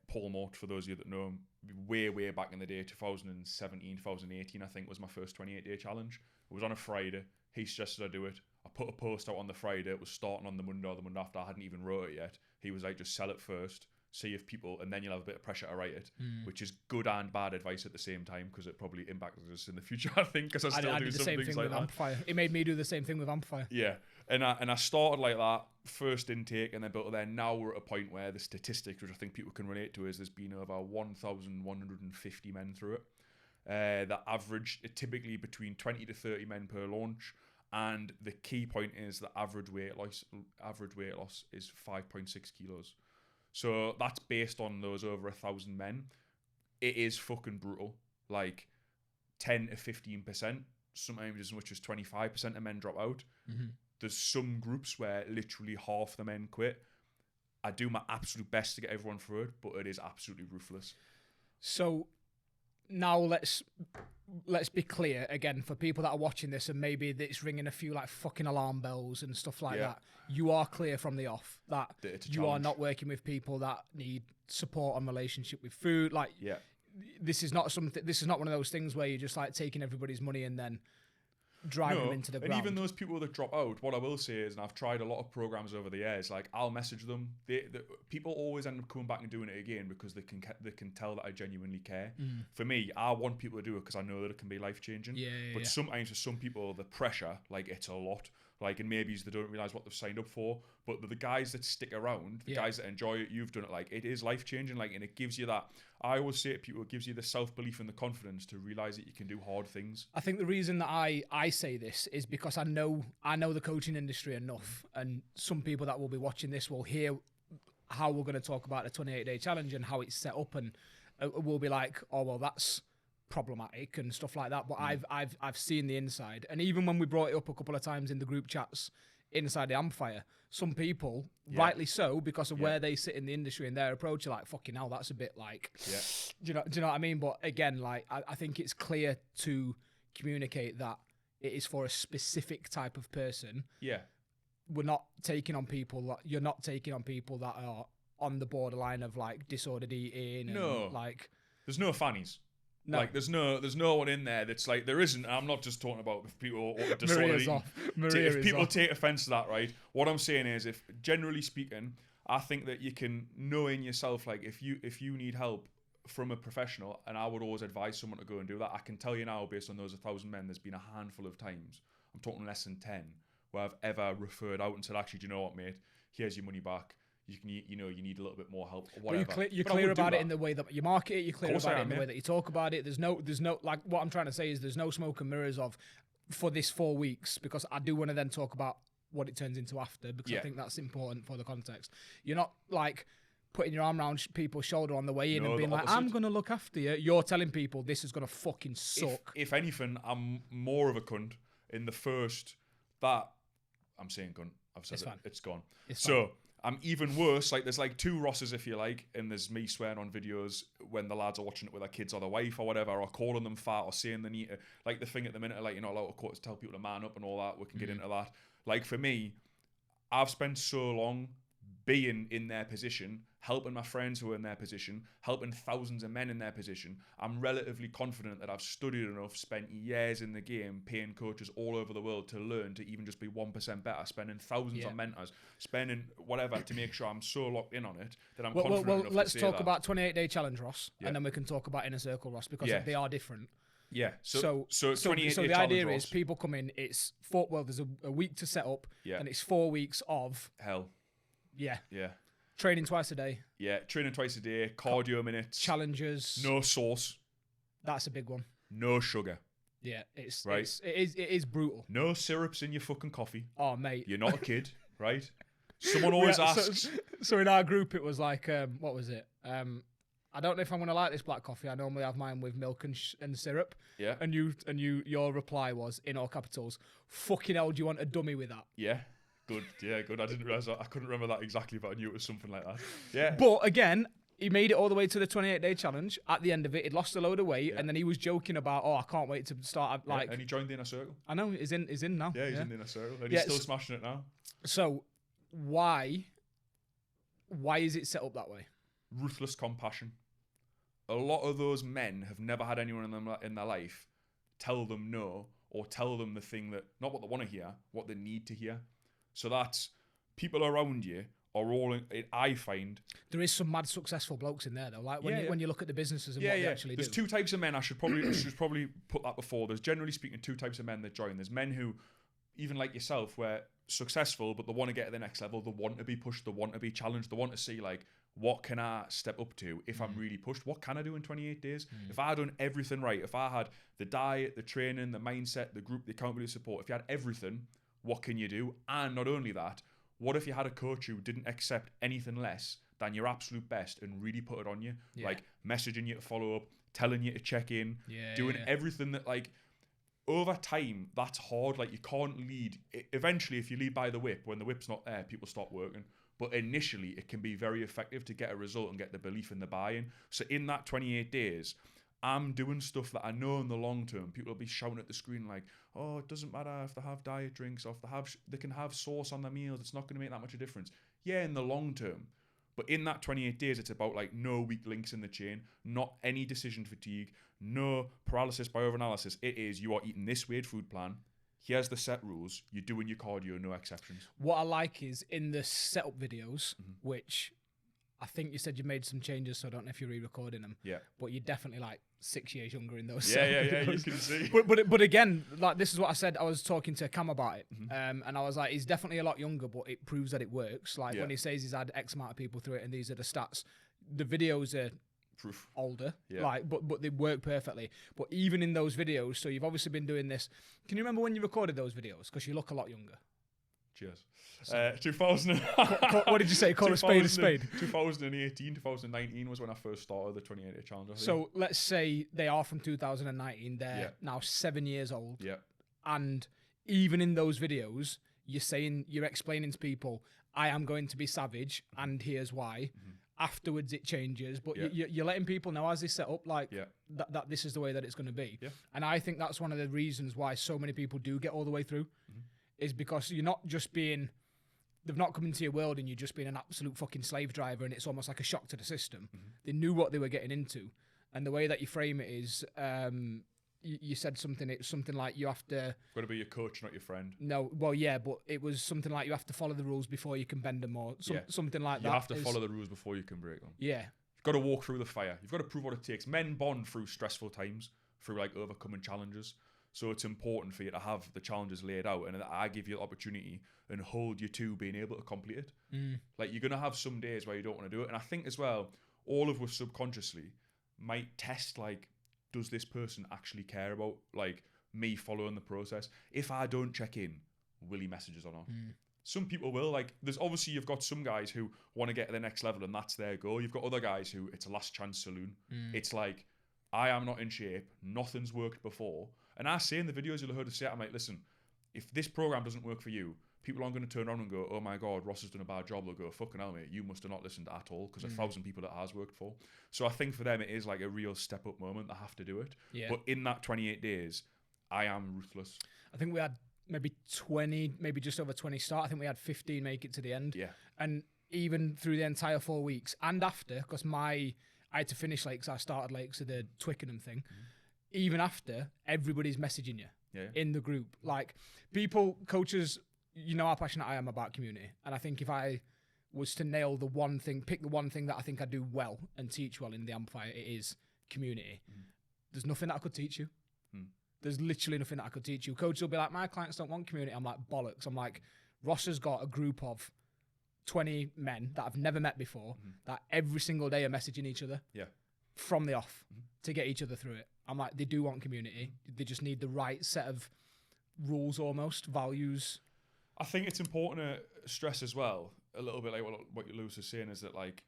Paul Mort, for those of you that know him, way back in the day, 2017, 2018, I think, was my first 28-day challenge. It was on a Friday. He suggested I do it. I put a post out on the Friday. It was starting on the Monday or the Monday after. I hadn't even wrote it yet. He was like, just sell it first, see if people, and then you'll have a bit of pressure to write it, which is good and bad advice at the same time, because it probably impacts us in the future, I think, because I still do some things like that. Amplifier. It made me do the same thing with Amplifier. Yeah. And I started like that, first intake, and then built there. Now we're at a point where the statistics, which I think people can relate to, is there's been over 1,150 men through it. The average, typically between 20 to 30 men per launch. And the key point is the average weight loss is 5.6 kilos. So that's based on those over 1,000 men. It is fucking brutal. Like 10 to 15%, sometimes as much as 25% of men drop out. Mm-hmm. There's some groups where literally half the men quit. I do my absolute best to get everyone through it, but it is absolutely ruthless. So now let's be clear again for people that are watching this, and maybe it's ringing a few like fucking alarm bells and stuff like that. You are clear from the off that you are not working with people that need support on relationship with food. Like, this is not something. This is not one of those things where you're just like taking everybody's money and then driving them into the ground. And even those people that drop out, what I will say is, and I've tried a lot of programs over the years, like I'll message them. People always end up coming back and doing it again because they can tell that I genuinely care. For me, I want people to do it because I know that it can be life changing. But sometimes for some people, the pressure, like it's a lot. Like, and maybe they don't realize what they've signed up for. But the guys that stick around, the guys that enjoy it, you've done it. Like, it is life changing. Like, and it gives you that. I always say to people, it gives you the self belief and the confidence to realize that you can do hard things. I think the reason that I say this is because I know the coaching industry enough, and some people that will be watching this will hear how we're going to talk about the 28-day challenge and how it's set up, and will be like, oh well, that's problematic and stuff like that. But I've seen the inside, and even when we brought it up a couple of times in the group chats inside the Amplifier, some people, rightly so, because of where they sit in the industry and their approach, are like, fucking hell, that's a bit like, do you know what I mean? But again, like, I think it's clear to communicate that it is for a specific type of person. We're not taking on people you're not taking on people that are on the borderline of like disordered eating. No, like there's no fannies. No. Like there's no one in there that's like, there isn't. I'm not just talking about if people if people take offense to that, right? What I'm saying is, if generally speaking, I think that you can know in yourself, like if you need help from a professional, and I would always advise someone to go and do that. I can tell you now, based on those 1,000 men, there's been a handful of times, I'm talking less than 10, where I've ever referred out and said, actually, do you know what, mate? Here's your money back. You need a little bit more help or whatever. You're clear about it in the way that you market it. You're clear about it in the way that you talk about it. There's no like, what I'm trying to say is there's no smoke and mirrors for this 4 weeks, because I do want to then talk about what it turns into after, because I think that's important for the context. You're not like putting your arm around people's shoulder on the way in and being like, I'm going to look after you. You're telling people this is going to fucking suck. If anything, I'm more of a cunt in the first that I'm saying cunt. I've said it's gone. So I'm even worse. Like, there's like two Rosses, if you like, and there's me swearing on videos when the lads are watching it with their kids or their wife or whatever, or calling them fat or saying they need to, like the thing at the minute, like, you're not allowed to tell people to man up and all that. We can get into that. Like, for me, I've spent so long being in their position, helping my friends who are in their position, helping thousands of men in their position. I'm relatively confident that I've studied enough, spent years in the game, paying coaches all over the world to learn to even just be 1% better, spending thousands on mentors, spending whatever to make sure I'm so locked in on it that I'm confident enough let's to say talk about 28-day challenge, Ross, and then we can talk about Inner Circle, Ross, because they are different. So the idea is people come in, there's a week to set up, and it's 4 weeks of hell. Training twice a day. Training twice a day, cardio minutes. Challenges. No sauce. That's a big one. No sugar. It's right. It is brutal. No syrups in your fucking coffee. Oh, mate. You're not a kid, right? Someone always asks. So in our group, it was like, what was it? I don't know if I'm going to like this black coffee. I normally have mine with milk and syrup. And your reply was, in all capitals, fucking hell, do you want a dummy with that? Good. I didn't realise that. I couldn't remember that exactly, but I knew it was something like that. But again, he made it all the way to the 28-day challenge. At the end of it, he'd lost a load of weight, and then he was joking about, I can't wait to start. And he joined the Inner Circle. I know, he's in now. Yeah, he's in the Inner Circle, and he's still smashing it now. So, why is it set up that way? Ruthless compassion. A lot of those men have never had anyone in their life tell them no, or tell them the thing that, not what they want to hear, what they need to hear. So that's people around you are all, I find. There is some mad successful blokes in there though. Like when you look at the businesses and what they actually There's do. two types of men. I should probably put that before. There's generally speaking two types of men that join. There's men who, even like yourself, were successful, but they want to get to the next level. They want to be pushed. They want to be challenged. They want to see like, what can I step up to if I'm really pushed? What can I do in 28 days? If I had done everything right, if I had the diet, the training, the mindset, the group, the accountability support, if you had everything, what can you do? And not only that, what if you had a coach who didn't accept anything less than your absolute best and really put it on you? Like messaging you to follow up, telling you to check in, doing everything that like, over time, that's hard. Like you can't lead. Eventually, if you lead by the whip, when the whip's not there, people stop working. But initially, it can be very effective to get a result and get the belief and the buy-in. So in that 28 days, I'm doing stuff that I know in the long term, people will be shouting at the screen like, oh, it doesn't matter if they have diet drinks or if they can have sauce on their meals. It's not going to make that much of a difference. Yeah, in the long term. But in that 28 days, it's about like no weak links in the chain, not any decision fatigue, no paralysis by overanalysis. It is, you are eating this weird food plan. Here's the set rules. You're doing your cardio, no exceptions. What I like is in the setup videos, which I think you said you made some changes, so I don't know if you're re-recording them. Yeah. But you're definitely like 6 years younger in those. Yeah, you can see. But again, like this is what I said. I was talking to Cam about it, and I was like, he's definitely a lot younger, but it proves that it works. Like when he says he's had X amount of people through it, and these are the stats. The videos are proof older, like but they work perfectly. But even in those videos, so you've obviously been doing this. Can you remember when you recorded those videos? Because you look a lot younger. Cheers. 2000. What did you say? Call a spade a spade. 2018, 2019 was when I first started the 28-day challenge. So let's say they are from 2019. They're now 7 years old. Yeah. And even in those videos, you're explaining to people, I am going to be savage, and here's why. Afterwards, it changes, but you're letting people know as they set up, like that this is the way that it's going to be. Yeah. And I think that's one of the reasons why so many people do get all the way through, is because you're not just being. They've not come into your world and you're just being an absolute fucking slave driver, and it's almost like a shock to the system. They knew what they were getting into, and the way that you frame it is, you said something. It's something like you have to. Got to be your coach, not your friend. No, well, yeah, but it was something like you have to follow the rules before you can bend them, or something like that. You have to follow the rules before you can break them. Yeah, you've got to walk through the fire. You've got to prove what it takes. Men bond through stressful times, through like overcoming challenges. So it's important for you to have the challenges laid out, and I give you the opportunity and hold you to being able to complete it. Like you're gonna have some days where you don't want to do it, and I think as well, all of us subconsciously might test like, does this person actually care about like me following the process? If I don't check in, will he message us or not? Some people will. Like, there's obviously you've got some guys who want to get to the next level and that's their goal. You've got other guys who it's a last chance saloon. It's like, I am not in shape. Nothing's worked before. And I say in the videos, you'll have heard us say, I'm like, listen, if this program doesn't work for you, people aren't going to turn around and go, oh my God, Ross has done a bad job. They'll go, fucking hell, mate, you must have not listened at all, because 1,000 people it has worked for. So I think for them, it is like a real step up moment. They have to do it. Yeah. But in that 28 days, I am ruthless. I think we had maybe 20, maybe just over 20 start. I think we had 15 make it to the end. Yeah. And even through the entire 4 weeks and after, because I had to finish late because I started late because of the Twickenham thing. Even after, everybody's messaging you in the group. Like, people, coaches, you know how passionate I am about community. And I think if I was to nail the one thing, pick the one thing that I think I do well and teach well in the Amplifier, it is community. There's nothing that I could teach you. There's literally nothing that I could teach you. Coaches will be like, my clients don't want community. I'm like, bollocks. I'm like, Ross has got a group of 20 men that I've never met before that every single day are messaging each other from the off to get each other through it. I'm like, they do want community. They just need the right set of rules, almost, values. I think it's important to stress as well, a little bit like what Lewis is saying, is that like,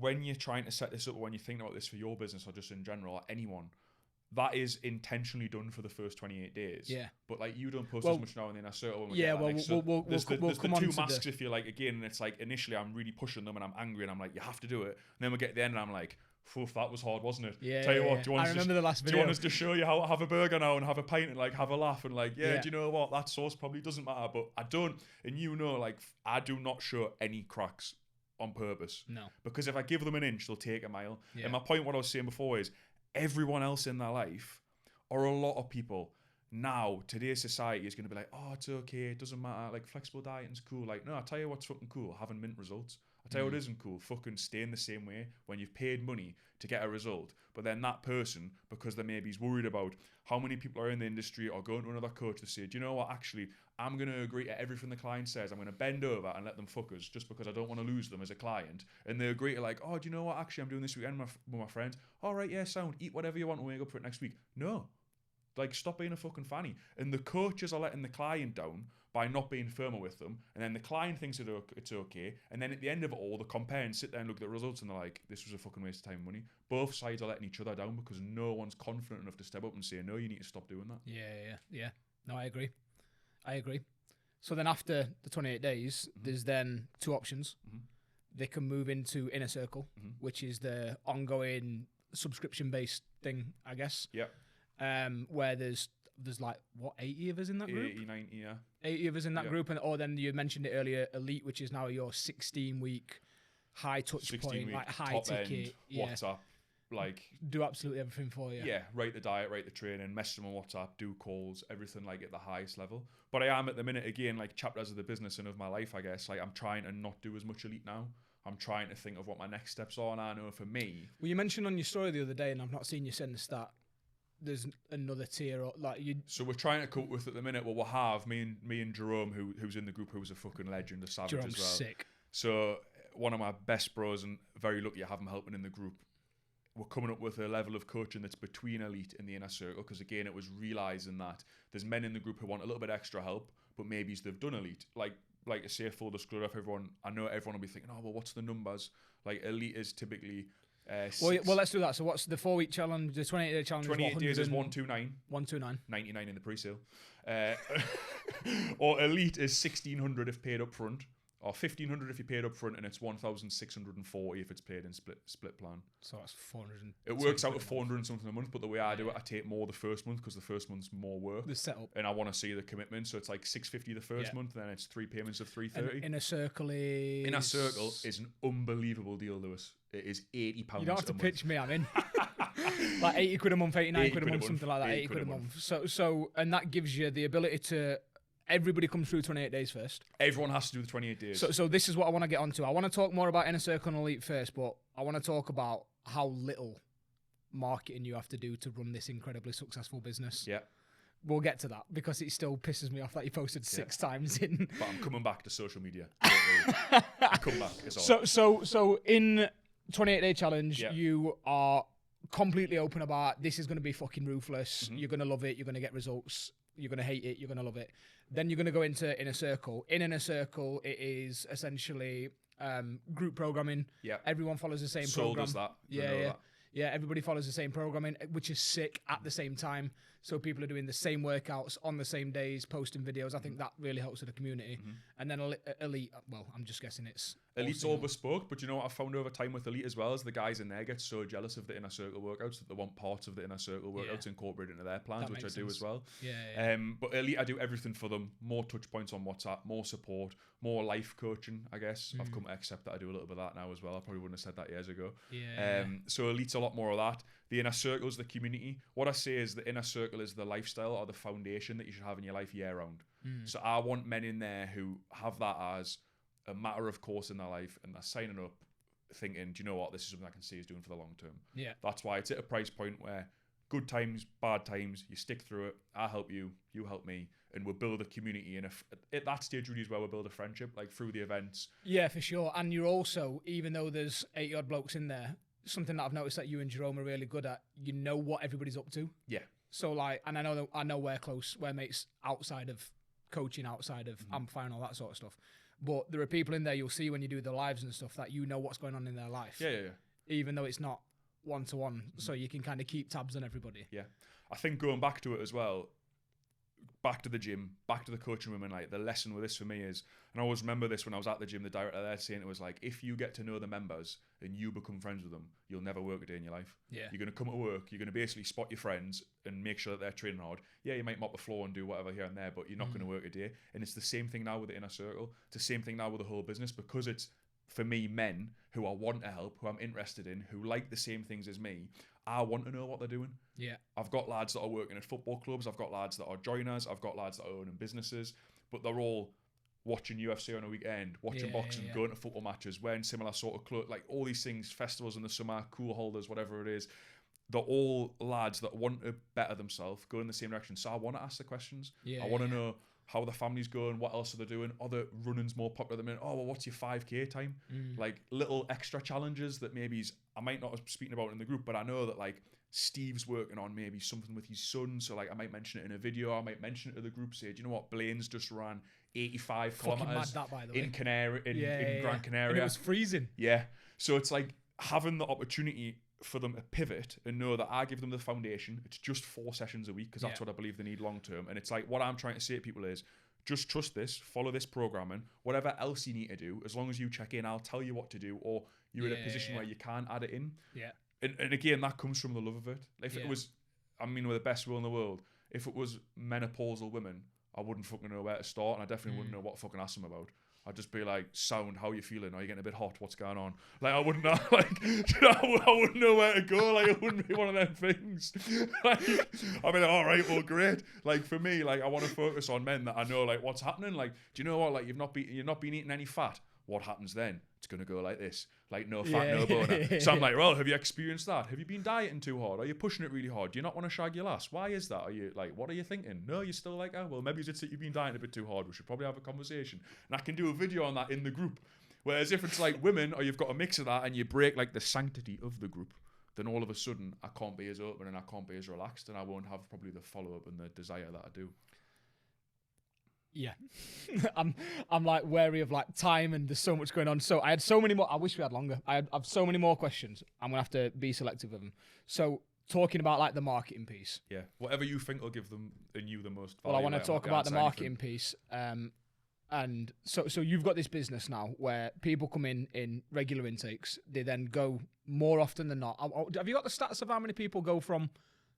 when you're trying to set this up, or when you're thinking about this for your business or just in general, or anyone, that is intentionally done for the first 28 days. Yeah. But like, you don't post as much now and then. I sort of there's the two masks, if you like, again, and it's like, initially I'm really pushing them and I'm angry and I'm like, you have to do it. And then we get to the end and I'm like, oof, that was hard, wasn't it? Yeah. Tell you what, do you want I remember the last video. Do you want us to show you how to have a burger now and have a pint and like have a laugh and like, do you know what? That sauce probably doesn't matter, but I don't, and you know, like, I do not show any cracks on purpose. No. Because if I give them an inch, they'll take a mile. Yeah. And my point, what I was saying before, is everyone else in their life, or a lot of people, Now, today's society is going to be like, oh, it's okay, it doesn't matter, like, flexible dieting's cool. Like, no, I'll tell you what's fucking cool, having mint results. I'll tell you what isn't cool, fucking staying the same way when you've paid money to get a result. But then that person, because they maybe is worried about how many people are in the industry or going to another coach to say, do you know what, actually, I'm going to agree to everything the client says. I'm going to bend over and let them fuck us just because I don't want to lose them as a client. And they agree to like, oh, do you know what, actually, I'm doing this weekend with my friends. All right, yeah, sound. Eat whatever you want and wake up for it next week. No. Like, stop being a fucking fanny. And the coaches are letting the client down by not being firmer with them. And then the client thinks it's okay. And then at the end of it all, they compare and sit there and look at the results and they're like, this was a fucking waste of time and money. Both sides are letting each other down because no one's confident enough to step up and say, no, you need to stop doing that. Yeah. No, I agree. So then after the 28 days, there's then two options. They can move into Inner Circle, which is the ongoing subscription-based thing, I guess. Yep. Where there's like, what, 80 of us in that group? 80, 90, yeah. 80 of us in that group. Or then you mentioned it earlier, Elite, which is now your 16-week high touch point, like high ticket. WhatsApp. Like, do absolutely everything for you. Yeah, write the diet, write the training, message them on WhatsApp, do calls, everything like at the highest level. But I am at the minute, again, like chapters of the business and of my life, I guess. Like, I'm trying to not do as much Elite now. I'm trying to think of what my next steps are. And I know for me... Well, you mentioned on your story the other day, and I've not seen you send the stat, there's another tier, or like you. So we're trying to cope with at the minute. Well, we'll have me and Jerome, who's in the group, who's a fucking legend, a savage Jerome's as well. Sick. So one of my best bros, and very lucky to have him helping in the group. We're coming up with a level of coaching that's between Elite and the Inner Circle, because again, it was realizing that there's men in the group who want a little bit extra help, but maybe they've done Elite. Like I say, full disclosure, if everyone, I know everyone will be thinking, oh well, what's the numbers? Like Elite is typically. Well, let's do that. So what's the 4-week challenge? The 28-day challenge 28 days is 129. 129. 99 in the pre-sale. Or Elite is 1,600 if paid up front. Or 1,500 if you paid up front, and it's 1,640 if it's paid in split plan. So that's 400. It works out at 400 and something a month, but the way I do it, I take more the first month because the first month's more work. The setup. And I want to see the commitment, so it's like 650 the first month, and then it's 3 payments of 330. Inner Circle is... Inner Circle is an unbelievable deal, Lewis. It is £80 You don't have to a pitch month. me, I'm in. Like 80 quid a month, 89 quid a month, something like that. 80 quid a month. So, and that gives you the ability to... Everybody comes through 28 days first. Everyone has to do the 28 days. So this is what I want to get onto. I want to talk more about Inner Circle and Elite first, but I want to talk about how little marketing you have to do to run this incredibly successful business. Yeah. We'll get to that because it still pisses me off that you posted 6 times in. But I'm coming back to social media. Come back. It's all. So in 28-day challenge, you are completely open about this is going to be fucking ruthless. You're going to love it. You're going to get results. You're going to hate it. You're going to love it. Then you're going to go into Inner Circle. In Inner Circle, it is essentially group programming. Yeah. Everyone follows the same Soul program. does that. Yeah, everybody follows the same programming, which is sick at the same time. So people are doing the same workouts on the same days, posting videos. I think that really helps with the community. And then Elite, well, I'm just guessing it's... Elite's all bespoke, but you know what I've found over time with Elite as well is the guys in there get so jealous of the Inner Circle workouts that they want parts of the Inner Circle workouts incorporated into their plans, which I do as well. But Elite, I do everything for them. More touch points on WhatsApp, more support, more life coaching, I guess. I've come to accept that I do a little bit of that now as well. I probably wouldn't have said that years ago. So Elite's a lot more of that. The Inner Circle is the community. What I say is the Inner Circle is the lifestyle or the foundation that you should have in your life year round. So I want men in there who have that as a matter of course in their life, and they're signing up thinking, do you know what, this is something I can see is doing for the long term. That's why it's at a price point where good times, bad times, you stick through it. I help you, you help me, and we'll build a community. And at that stage really is where we'll build a friendship, like through the events. Yeah, for sure. And you're also, even though there's 80 odd blokes in there, something that I've noticed that you and Jerome are really good at, you know what everybody's up to. So like, and I know we're close, we're mates outside of coaching, outside of Amplifier and all that sort of stuff. But there are people in there you'll see when you do the lives and stuff that you know what's going on in their life. Even though it's not one-to-one. So you can kind of keep tabs on everybody. I think going back to it as well, back to the gym, back to the coaching women, like the lesson with this for me is, and I always remember this when I was at the gym, the director there saying it was like, if you get to know the members and you become friends with them, you'll never work a day in your life. You're going to come to work, you're going to basically spot your friends and make sure that they're training hard. You might mop the floor and do whatever here and there, but you're not going to work a day. And it's the same thing now with the Inner Circle. It's the same thing now with the whole business, because it's, for me, men who I want to help, who I'm interested in, who like the same things as me. I want to know what they're doing. Yeah. I've got lads that are working at football clubs. I've got lads that are joiners. I've got lads that are owning businesses. But they're all watching UFC on a weekend, watching boxing, going to football matches, wearing similar sort of clothes, like all these things, festivals in the summer, cool holders, whatever it is. They're all lads that want to better themselves, go in the same direction. So I want to ask the questions. I want to know how the family's going, what else are they doing? Are the running's more popular than me? Oh, well, what's your 5K time? Like little extra challenges that maybe I might not have speaking about in the group, but I know that like Steve's working on maybe something with his son. So like I might mention it in a video. I might mention it to the group. Say, do you know what? Blaine's just ran 85 kilometers in Canary, in Gran Canaria. And it was freezing. Yeah. So it's like having the opportunity for them to pivot and know that I give them the foundation. It's just 4 sessions a week because that's what I believe they need long term. And it's like what I'm trying to say to people is just trust this, follow this programming, whatever else you need to do, as long as you check in, I'll tell you what to do, or you're in a position where you can add it in. Yeah. And again, that comes from the love of it. If it was, I mean, with the best will in the world, if it was menopausal women, I wouldn't fucking know where to start, and I definitely wouldn't know what to fucking ask them about. I'd just be like, sound, how you feeling? Are you getting a bit hot? What's going on? Like, I wouldn't know, like, I wouldn't know where to go. Like, it wouldn't be one of them things. Like, I'd be like, all right, well, great. Like, for me, like, I want to focus on men that I know, like, what's happening. Like, do you know what? Like, you've not been eating any fat. What happens then? It's going to go like this. Like, no fat, no boner. So I'm like, well, have you experienced that? Have you been dieting too hard? Are you pushing it really hard? Do you not want to shag your lass? Why is that? Are you like, what are you thinking? No, you're still like, oh, well, maybe it's that you've been dieting a bit too hard. We should probably have a conversation. And I can do a video on that in the group. Whereas if it's like women, or you've got a mix of that and you break like the sanctity of the group, then all of a sudden I can't be as open and I can't be as relaxed, and I won't have probably the follow-up and the desire that I do. Yeah. I'm like wary of like time, and there's so much going on. So I had so many more. I wish we had longer. I've so many more questions. I'm gonna have to be selective with them. So talking about like the marketing piece. Yeah. Whatever you think will give them and you the most value. Well, I want to talk about the marketing piece. And so you've got this business now where people come in regular intakes. They then go more often than not. Have you got the stats of how many people go from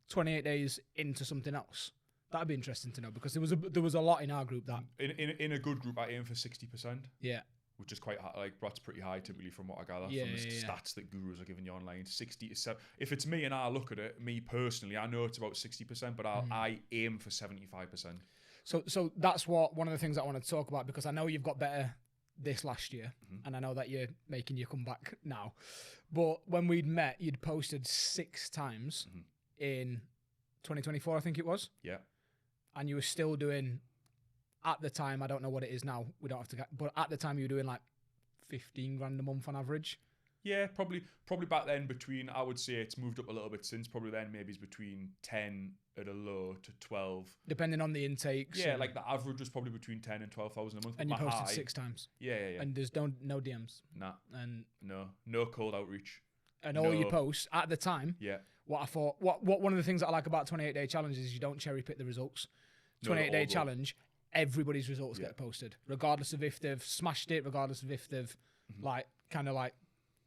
28 days into something else? That'd be interesting to know, because there was a lot in our group that in a good group I aim for 60%. Yeah, which is quite high, like that's pretty high typically from what I gather from the stats that gurus are giving you online. 60 to 7. If it's me and I look at it, me personally, I know it's about 60%, but I aim for 75%. So that's one of the things I want to talk about, because I know you've got better this last year, and I know that you're making your comeback now. But when we'd met, you'd posted 6 times in 2024, I think it was. Yeah. And you were still doing, at the time, I don't know what it is now, we don't have to, but at the time you were doing like 15 grand a month on average. Yeah, probably back then between, I would say it's moved up a little bit since, probably then maybe it's between 10 at a low to 12. Depending on the intakes. Yeah, like the average was probably between 10 and 12,000 a month. And you posted 6 times. Yeah. And there's no DMs. Nah. And no cold outreach. And all your posts at the time. Yeah. What I thought, what one of the things that I like about 28-day challenges is you don't cherry pick the results. 28-day challenge, everybody's results get posted, regardless of if they've smashed it, regardless of if they've like kind of like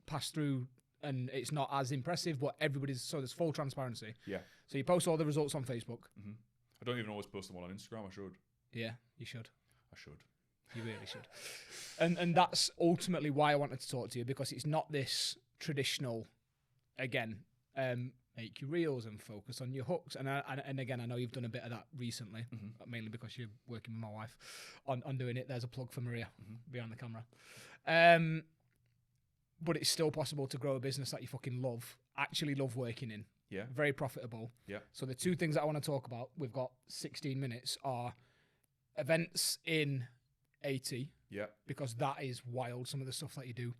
passed through and it's not as impressive, but so there's full transparency. Yeah. So you post all the results on Facebook. I don't even always post them all on Instagram. I should. Yeah, you should. I should. You really should. And that's ultimately why I wanted to talk to you, because it's not this traditional, again, make your reels and focus on your hooks. And again, I know you've done a bit of that recently, mainly because you're working with my wife on doing it. There's a plug for Maria behind the camera. But it's still possible to grow a business that you fucking love, actually love working in. Yeah. Very profitable. Yeah. So the 2 things that I want to talk about, we've got 16 minutes, are events in AT. Yeah. Because that is wild, some of the stuff that you do.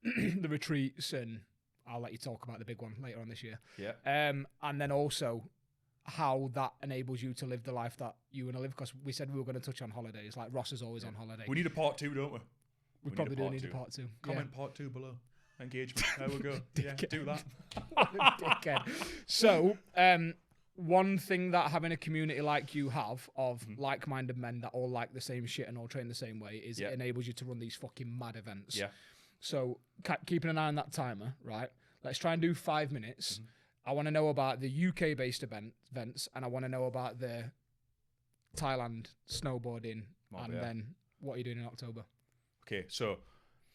The retreats, and I'll let you talk about the big one later on this year. Yeah. And then also how that enables you to live the life that you want to live, because we said we were going to touch on holidays. Like Ross is always on holiday. We need a part 2, don't we? We probably do need a part 2. Comment part 2 below. Engagement. There we go. Yeah, do that. Dickhead. So, one thing that having a community like you have of like-minded men that all like the same shit and all train the same way is it enables you to run these fucking mad events. Yeah. So, keeping an eye on that timer, right? Let's try and do 5 minutes. I want to know about the UK-based events, and I want to know about the Thailand snowboarding, and then what are you doing in October? Okay, so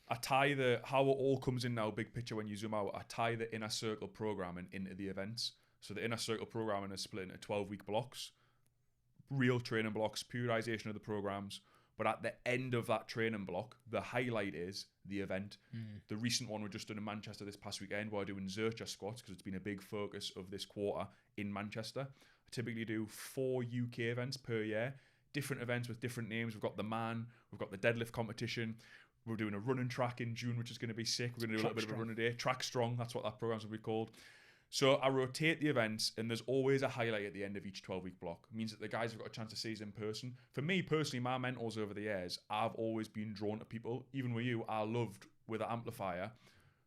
I tie how it all comes in now, big picture when you zoom out, I tie the inner circle programming into the events. So the inner circle programming is split into 12-week blocks, real training blocks, periodization of the programs. But at the end of that training block, the highlight is the event. The recent one we just done in Manchester this past weekend, where we're doing Zercher squats, because it's been a big focus of this quarter in Manchester. I typically do 4 UK events per year, different events with different names. We've got the man, we've got the deadlift competition. We're doing a running track in June, which is going to be sick. We're going to do a little bit of a running day. Track Strong, that's what that program's will be called. So I rotate the events, and there's always a highlight at the end of each 12-week block. It means that the guys have got a chance to see us in person. For me personally, my mentors over the years, I've always been drawn to people. Even with you, I loved with the Amplifier.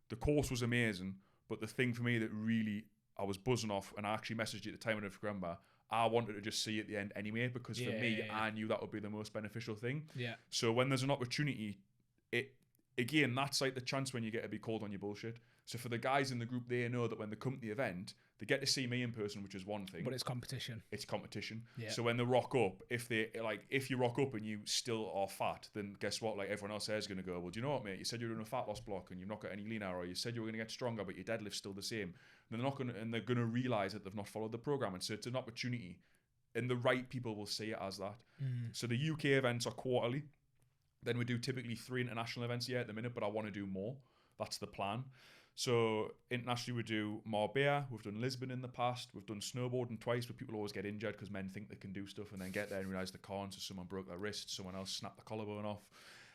The course was amazing, but the thing for me that really I was buzzing off, and I actually messaged you at the time, and I remember, I wanted to just see you at the end anyway, because for me, I knew that would be the most beneficial thing. Yeah. So when there's an opportunity, again, that's like the chance when you get to be called on your bullshit. So for the guys in the group, they know that when they come to the event, they get to see me in person, which is one thing. But it's competition. It's competition. Yeah. So when they rock up, if you rock up and you still are fat, then guess what? Like, everyone else there is going to go, well, do you know what, mate? You said you were doing a fat loss block and you've not got any leaner, or you said you were going to get stronger, but your deadlift's still the same. And they're going to realize that they've not followed the program. And so it's an opportunity, and the right people will see it as that. So the UK events are quarterly. Then we do typically 3 international events a year at the minute, but I want to do more. That's the plan. So internationally, we do Marbella. We've done Lisbon in the past. We've done snowboarding twice, but people always get injured because men think they can do stuff and then get there and realise they can't. So someone broke their wrist, someone else snapped the collarbone off.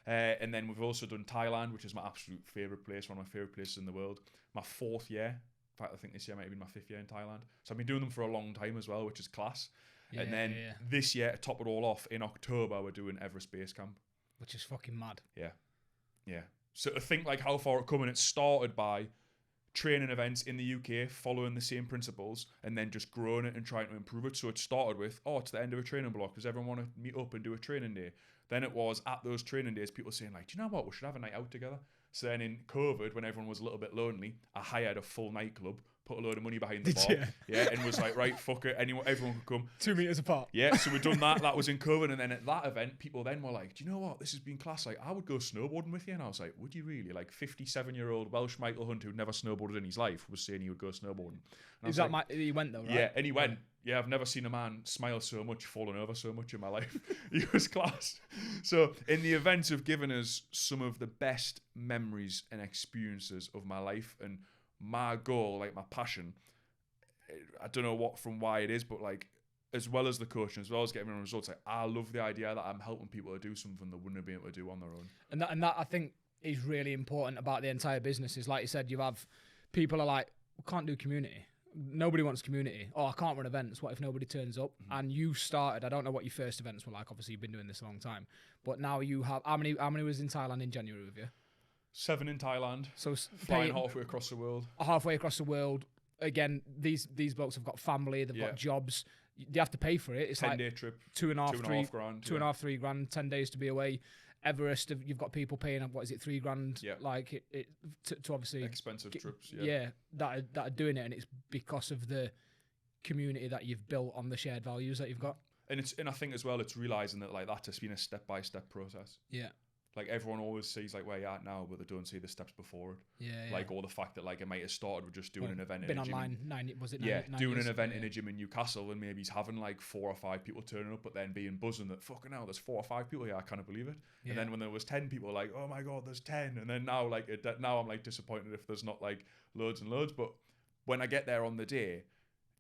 And then we've also done Thailand, which is my absolute favourite place, one of my favourite places in the world. My 4th year. In fact, I think this year might have been my 5th year in Thailand. So I've been doing them for a long time as well, which is class. And then this year, to top it all off, in October, we're doing Everest Base Camp. Which is fucking mad. Yeah. So to think like how far it come, and it started by training events in the UK, following the same principles, and then just growing it and trying to improve it. So it started with, it's the end of a training block. Does everyone want to meet up and do a training day? Then it was at those training days, people saying like, do you know what? We should have a night out together. So then in COVID, when everyone was a little bit lonely, I hired a full nightclub, put a load of money behind the bar, and was like, right, fuck it, everyone could come. 2 meters apart. Yeah, so we've done that. That was in COVID, and then at that event, people then were like, do you know what? This has been class. Like, I would go snowboarding with you, and I was like, would you really? Like, 57-year-old Welsh Michael Hunt, who'd never snowboarded in his life, was saying he would go snowboarding. And Is that like, he went though, right? Yeah, and he went. Yeah, I've never seen a man smile so much, falling over so much in my life. He was class. So in the events have given us some of the best memories and experiences of my life, and my goal, like my passion, I don't know why it is, but like, as well as the coaching, as well as getting results, like, I love the idea that I'm helping people to do something they wouldn't be able to do on their own. And that I think is really important about the entire business. Is like you said, you have people are like, we can't do community. Nobody wants community. I can't run events. What if nobody turns up? And you started, I don't know what your first events were like. Obviously, you've been doing this a long time. But now you have, how many was in Thailand in January with you? 7 in Thailand. So flying halfway across the world. Halfway across the world. Again, these blokes have got family. They've got jobs. They have to pay for it. It's 10-day trip. 2.5 grand. 2.5, 3 grand, 10 days to be away. Everest, you've got people paying, what is it, 3 grand? Yeah. Like it to obviously expensive trips. That are doing it, and it's because of the community that you've built on the shared values that you've got. And I think as well, it's realizing that like that's just been a step-by-step process. Yeah. Like everyone always sees like where you're at now, but they don't see the steps before it. Yeah. Like, or the fact that like it might have started with just doing an event in a gym. Doing an event in a gym in Newcastle, and maybe he's having like 4 or 5 people turning up, but then being buzzing that fucking hell, there's 4 or 5 people here, I can't believe it. Yeah. And then when there was 10 people, like, oh my god, there's 10. And then now like now I'm like disappointed if there's not like loads and loads. But when I get there on the day,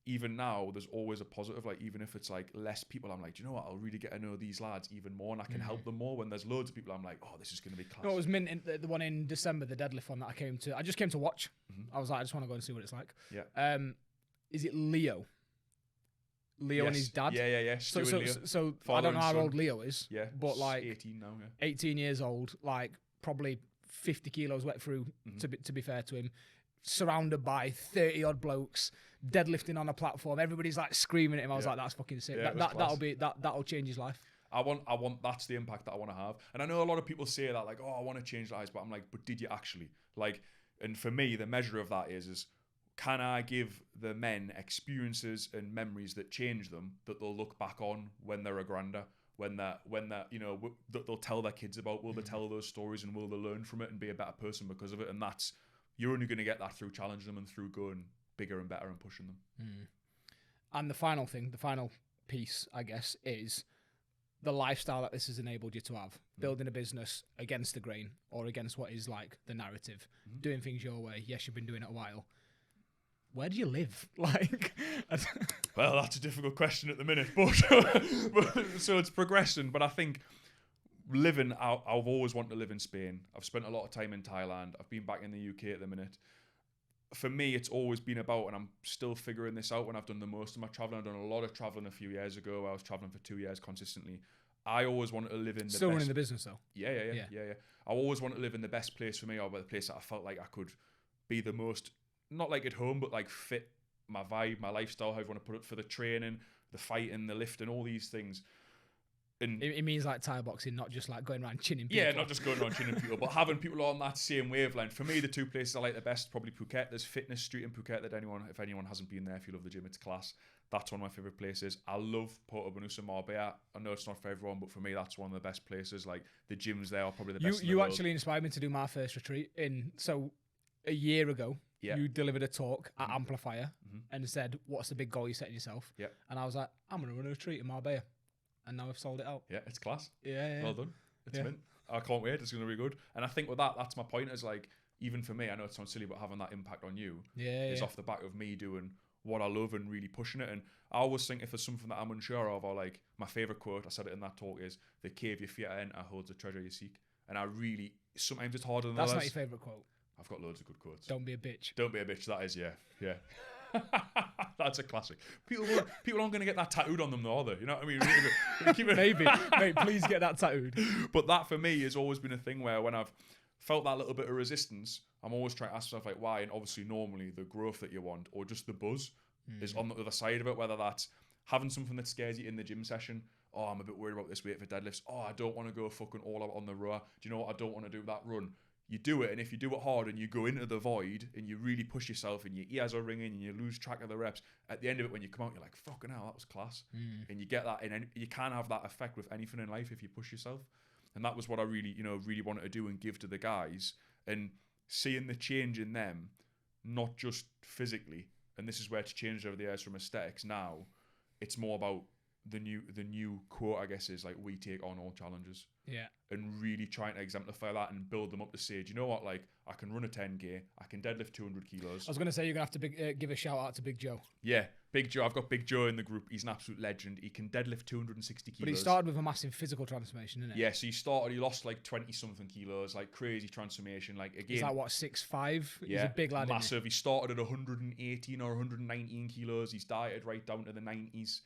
even now, there's always a positive. Like, even if it's like less people, I'm like, do you know what? I'll really get to know these lads even more, and I can help them more. When there's loads of people, I'm like, oh, this is going to be class. No, it was mint. The one in December, the deadlift one that I just came to watch. I was like, I just want to go and see what it's like. Yeah. Is it Leo? Leo and his dad. Yeah. So I don't know how old Leo is. Yeah. But like 18 now. Yeah. 18 years old. Like probably 50 kilos wet through. To be fair to him. Surrounded by 30 odd blokes deadlifting on a platform, everybody's like screaming at him. I was like, that's fucking sick. That'll change his life. I want that's the impact that I want to have. And I know a lot of people say that like, oh, I want to change lives, but I'm like, but did you actually? Like, and for me, the measure of that is can I give the men experiences and memories that change them, that they'll look back on when they're a grander? when that they'll tell their kids about, will they tell those stories, and will they learn from it and be a better person because of it? And that's, you're only going to get that through challenging them and through going bigger and better and pushing them. And the final piece, I guess, is the lifestyle that this has enabled you to have. Building a business against the grain, or against what is like the narrative, doing things your way. Yes, you've been doing it a while. Where do you live? Like, well, that's a difficult question at the minute, but so it's progression. But I think living, I've always wanted to live in Spain. I've spent a lot of time in Thailand. I've been back in the UK at the minute. For me, it's always been about, and I'm still figuring this out when I've done the most of my traveling. I've done a lot of traveling a few years ago. I was traveling for 2 years consistently. I always wanted to live in the still best... running the business though. Yeah. I always wanted to live in the best place for me, or the place that I felt like I could be the most, not like at home, but like fit my vibe, my lifestyle, however you want to put it, for the training, the fighting, the lifting, all these things. And it means like Thai boxing, not just like going around chinning people. Yeah, not just going around chinning people, but having people on that same wavelength. For me, the two places I like the best, probably Phuket. There's Fitness Street in Phuket that if anyone hasn't been there, if you love the gym, it's class. That's one of my favourite places. I love Porto Banús and Marbella. I know it's not for everyone, but for me, that's one of the best places. Like, the gyms there are probably the best in the You world. actually inspired me to do my first retreat. So a year ago, you delivered a talk at Amplifier and said, what's the big goal you're setting yourself? Yeah. And I was like, I'm going to run a retreat in Marbella. And now I've sold it out. Yeah, it's class. Yeah. Well done. It's mint. I can't wait. It's going to be good. And I think with that's my point, is like, even for me, I know it sounds silly, but having that impact on you is off the back of me doing what I love and really pushing it. And I always think if there's something that I'm unsure of, or like, my favourite quote, I said it in that talk, is, the cave you fear to enter holds the treasure you seek. And I really, sometimes it's harder than others. That's not your favourite quote. I've got loads of good quotes. Don't be a bitch. Don't be a bitch, that is, yeah. That's a classic. People aren't going to get that tattooed on them though, are they? You know what I mean? Keep it. Maybe. Mate, please get that tattooed. But that for me has always been a thing where when I've felt that little bit of resistance, I'm always trying to ask myself like, why? And obviously normally the growth that you want, or just the buzz, is on the other side of it, whether that's having something that scares you in the gym session. Oh, I'm a bit worried about this weight for deadlifts. Oh, I don't want to go fucking all out on the rower. Do you know what? I don't want to do that run. You do it, and if you do it hard and you go into the void and you really push yourself and your ears are ringing and you lose track of the reps, at the end of it, when you come out, you're like, fucking hell, that was class. And you get that, and you can have that effect with anything in life if you push yourself. And that was what I really wanted to do and give to the guys, and seeing the change in them, not just physically. And this is where it's changed over the years from aesthetics. Now it's more about the new quote, I guess, is like, we take on all challenges. Yeah. And really trying to exemplify that and build them up to say, do you know what, like, I can run a 10K, I can deadlift 200 kilos. I was going to say, you're going to have to give a shout out to Big Joe. Yeah, Big Joe. I've got Big Joe in the group. He's an absolute legend. He can deadlift 260 kilos. But he started with a massive physical transformation, didn't it? Yeah, so he lost like 20-something kilos, like crazy transformation. Like, again... He's like, what, 6'5"? Yeah, he's a big lad, massive. He started at 118 or 119 kilos. He's dieted right down to the 90s.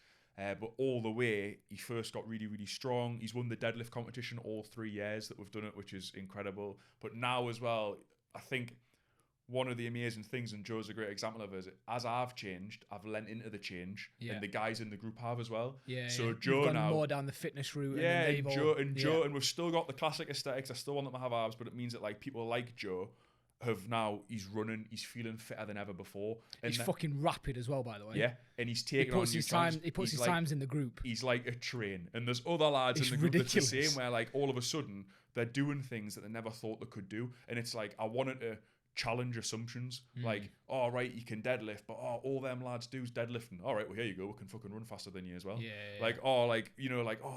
But all the way, he first got really, really strong. He's won the deadlift competition all 3 years that we've done it, which is incredible. But now as well, I think one of the amazing things, and Joe's a great example of it, is as I've changed, I've lent into the change, and the guys in the group have as well. Yeah. So yeah. Joe You've gone now more down the fitness route. Yeah, and Joe, and we've still got the classic aesthetics. I still want them to have abs, but it means that like people like Joe he's running, he's feeling fitter than ever before. And he's fucking rapid as well, by the way. Yeah, and he's taking on new challenges. He puts his times in the group. He's like a train, and there's other lads in the group that's the same, where like all of a sudden they're doing things that they never thought they could do, and it's like, I wanted to challenge assumptions. Like, oh right, you can deadlift, but all them lads do is deadlifting. All right, well here you go, we can fucking run faster than you as well. Yeah. Like,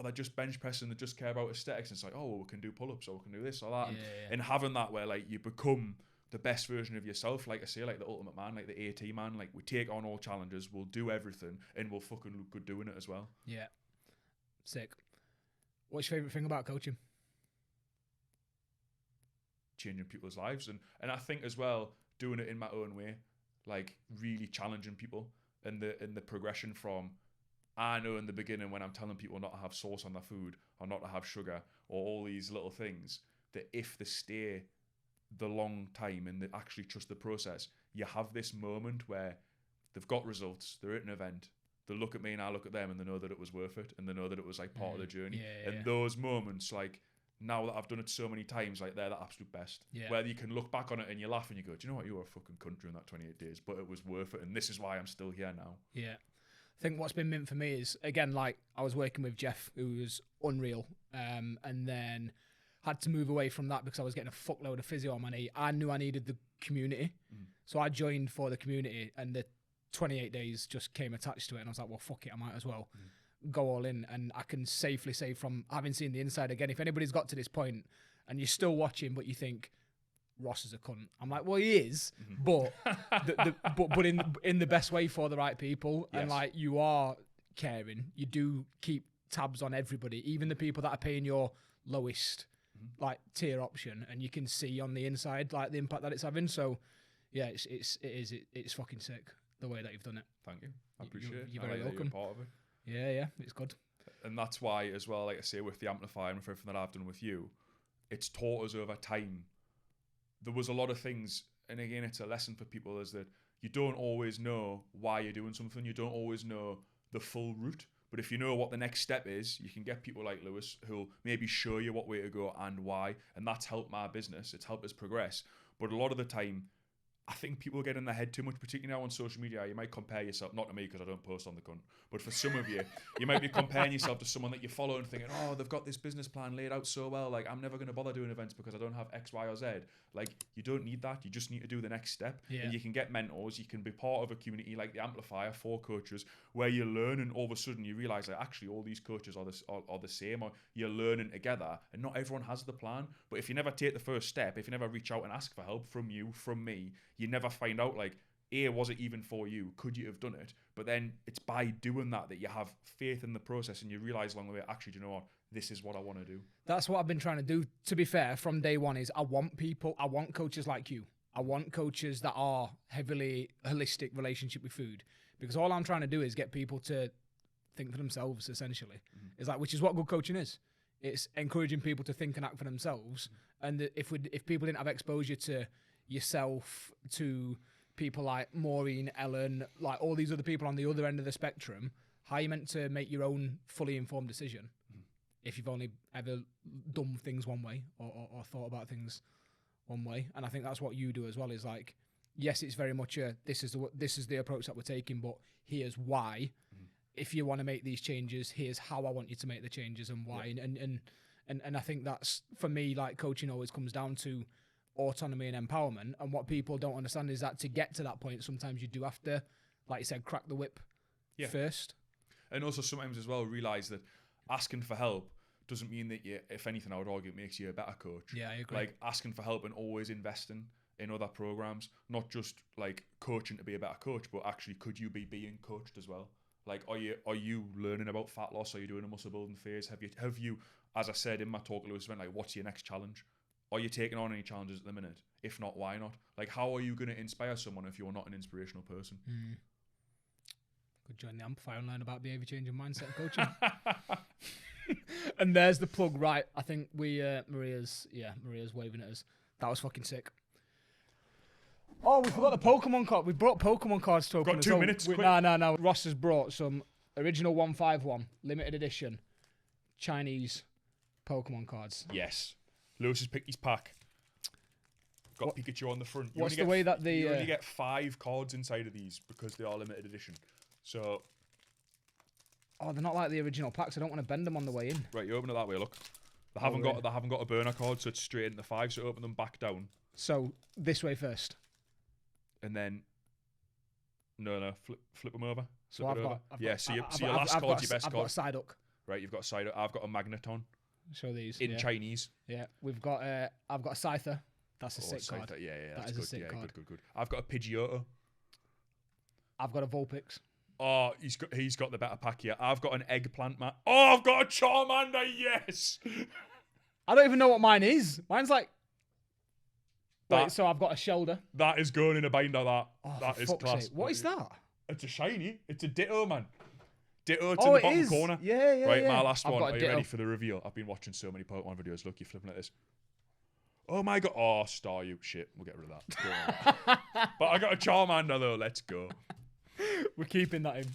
they're just bench pressing, they just care about aesthetics. And it's like, oh well, we can do pull-ups, or we can do this or that. And having that where like you become the best version of yourself, like I say, like the ultimate man, like the AT man, like we take on all challenges, we'll do everything, and we'll fucking look good doing it as well. Yeah. Sick. What's your favourite thing about coaching? Changing people's lives, and I think as well, doing it in my own way, like really challenging people, and the progression from, I know in the beginning when I'm telling people not to have sauce on their food, or not to have sugar, or all these little things, that if they stay the long time and they actually trust the process, you have this moment where they've got results, they're at an event, they look at me and I look at them, and they know that it was worth it, and they know that it was like part of the journey. Those moments, like, now that I've done it so many times, like, they're the absolute best. Where you can look back on it and you laugh and you go, do you know what, you were a fucking cunt during that 28 days, but it was worth it, and this is why I'm still here now. I think what's been mint for me is, again, like I was working with Jeff, who was unreal, and then had to move away from that because I was getting a fuckload of physio on my knee. I knew I needed the community, so I joined for the community, and the 28 days just came attached to it, and I was like, well, fuck it, I might as well go all in. And I can safely say, from having seen the inside, again, if anybody's got to this point and you're still watching but you think Ross is a cunt, I'm like, well, he is, but but in the best way, for the right people. Yes. And like, you are caring, you do keep tabs on everybody, even the people that are paying your lowest like tier option, and you can see on the inside like the impact that it's having. So yeah, it's fucking sick the way that you've done it. Thank you. I appreciate it. You're very welcome. You're part of it. Yeah, it's good. And that's why, as well, like I say, with the Amplifier and with everything that I've done with you, it's taught us over time. There was a lot of things, and again, it's a lesson for people, is that you don't always know why you're doing something. You don't always know the full route. But if you know what the next step is, you can get people like Lewis who'll maybe show you what way to go and why. And that's helped my business. It's helped us progress. But a lot of the time, I think people get in their head too much, particularly now on social media. You might compare yourself, not to me because I don't post on the cunt, but for some of you, you might be comparing yourself to someone that you follow and thinking, oh, they've got this business plan laid out so well. Like, I'm never going to bother doing events because I don't have X, Y, or Z. Like, you don't need that. You just need to do the next step. Yeah. And you can get mentors. You can be part of a community like the Amplifier for coaches, where you learn, and all of a sudden you realize that actually all these coaches are the same, or you're learning together, and not everyone has the plan. But if you never take the first step, if you never reach out and ask for help from you, from me, you never find out, like, A, was it even for you? Could you have done it? But then it's by doing that you have faith in the process, and you realize along the way, actually, do you know what? This is what I want to do. That's what I've been trying to do, to be fair, from day one, is I want coaches like you. I want coaches that are heavily holistic relationship with food, because all I'm trying to do is get people to think for themselves, essentially. It's like, which is what good coaching is. It's encouraging people to think and act for themselves. And if people didn't have exposure to yourself, to people like Maureen, Ellen, like all these other people on the other end of the spectrum, how are you meant to make your own fully informed decision if you've only ever done things one way, or thought about things one way? And I think that's what you do as well, is like, yes, it's very much this is the approach that we're taking, but here's why. If you want to make these changes, here's how I want you to make the changes and why. Yeah. And I think that's, for me, like, coaching always comes down to autonomy and empowerment. And what people don't understand is that to get to that point, sometimes you do have to, like you said, crack the whip first. And also sometimes as well, realize that asking for help doesn't mean that you, if anything, I would argue, it makes you a better coach. Yeah, I agree. Like, asking for help and always investing in other programs, not just like coaching to be a better coach, but actually, could you be being coached as well? Like, are you learning about fat loss? Are you doing a muscle building phase? Have you, as I said in my talk, Lewis, went like, what's your next challenge? Are you taking on any challenges at the minute? If not, why not? Like, how are you going to inspire someone if you're not an inspirational person? Could join the Amplifier and learn about behaviour change and mindset coaching. And there's the plug, right? I think Maria's waving at us. That was fucking sick. Oh, we forgot the Pokemon card. We brought Pokemon cards to open. Got 2 minutes. No. Ross has brought some original 151 limited edition Chinese Pokemon cards. Yes. Lewis has picked his pack. Got Pikachu on the front. You only get 5 cards inside of these because they are limited edition. So. Oh, they're not like the original packs. I don't want to bend them on the way in. Right, you open it that way. Look, they haven't got a burner card, so it's straight into the 5. So open them back down. So this way first. And then, no, flip them over. So I've got your last card's your best card. I've got a Psyduck. Right, you've got a Psyduck. I've got a Magneton. Show these in Chinese. Yeah, we've got. I've got a Scyther. That's a sick card. Yeah, that's good. A sick card. Good. I've got a Pidgeotto. I've got a Vulpix. Oh, he's got the better pack here. I've got an Eggplant, man. Oh, I've got a Charmander. Yes. I don't even know what mine is. Mine's like. Wait, so I've got a shoulder. That is going in a binder, that. Oh, that is class. Sake. What is that? It's a shiny. It's a Ditto, man. Ditto, it's in the bottom corner. Yeah. Right, my last one. Are you ready for the reveal? I've been watching so many Pokemon videos. Look, you're flipping at this. Oh my god. Oh, Staryu. Shit, we'll get rid of that. But I got a Charmander, though. Let's go. We're keeping that in.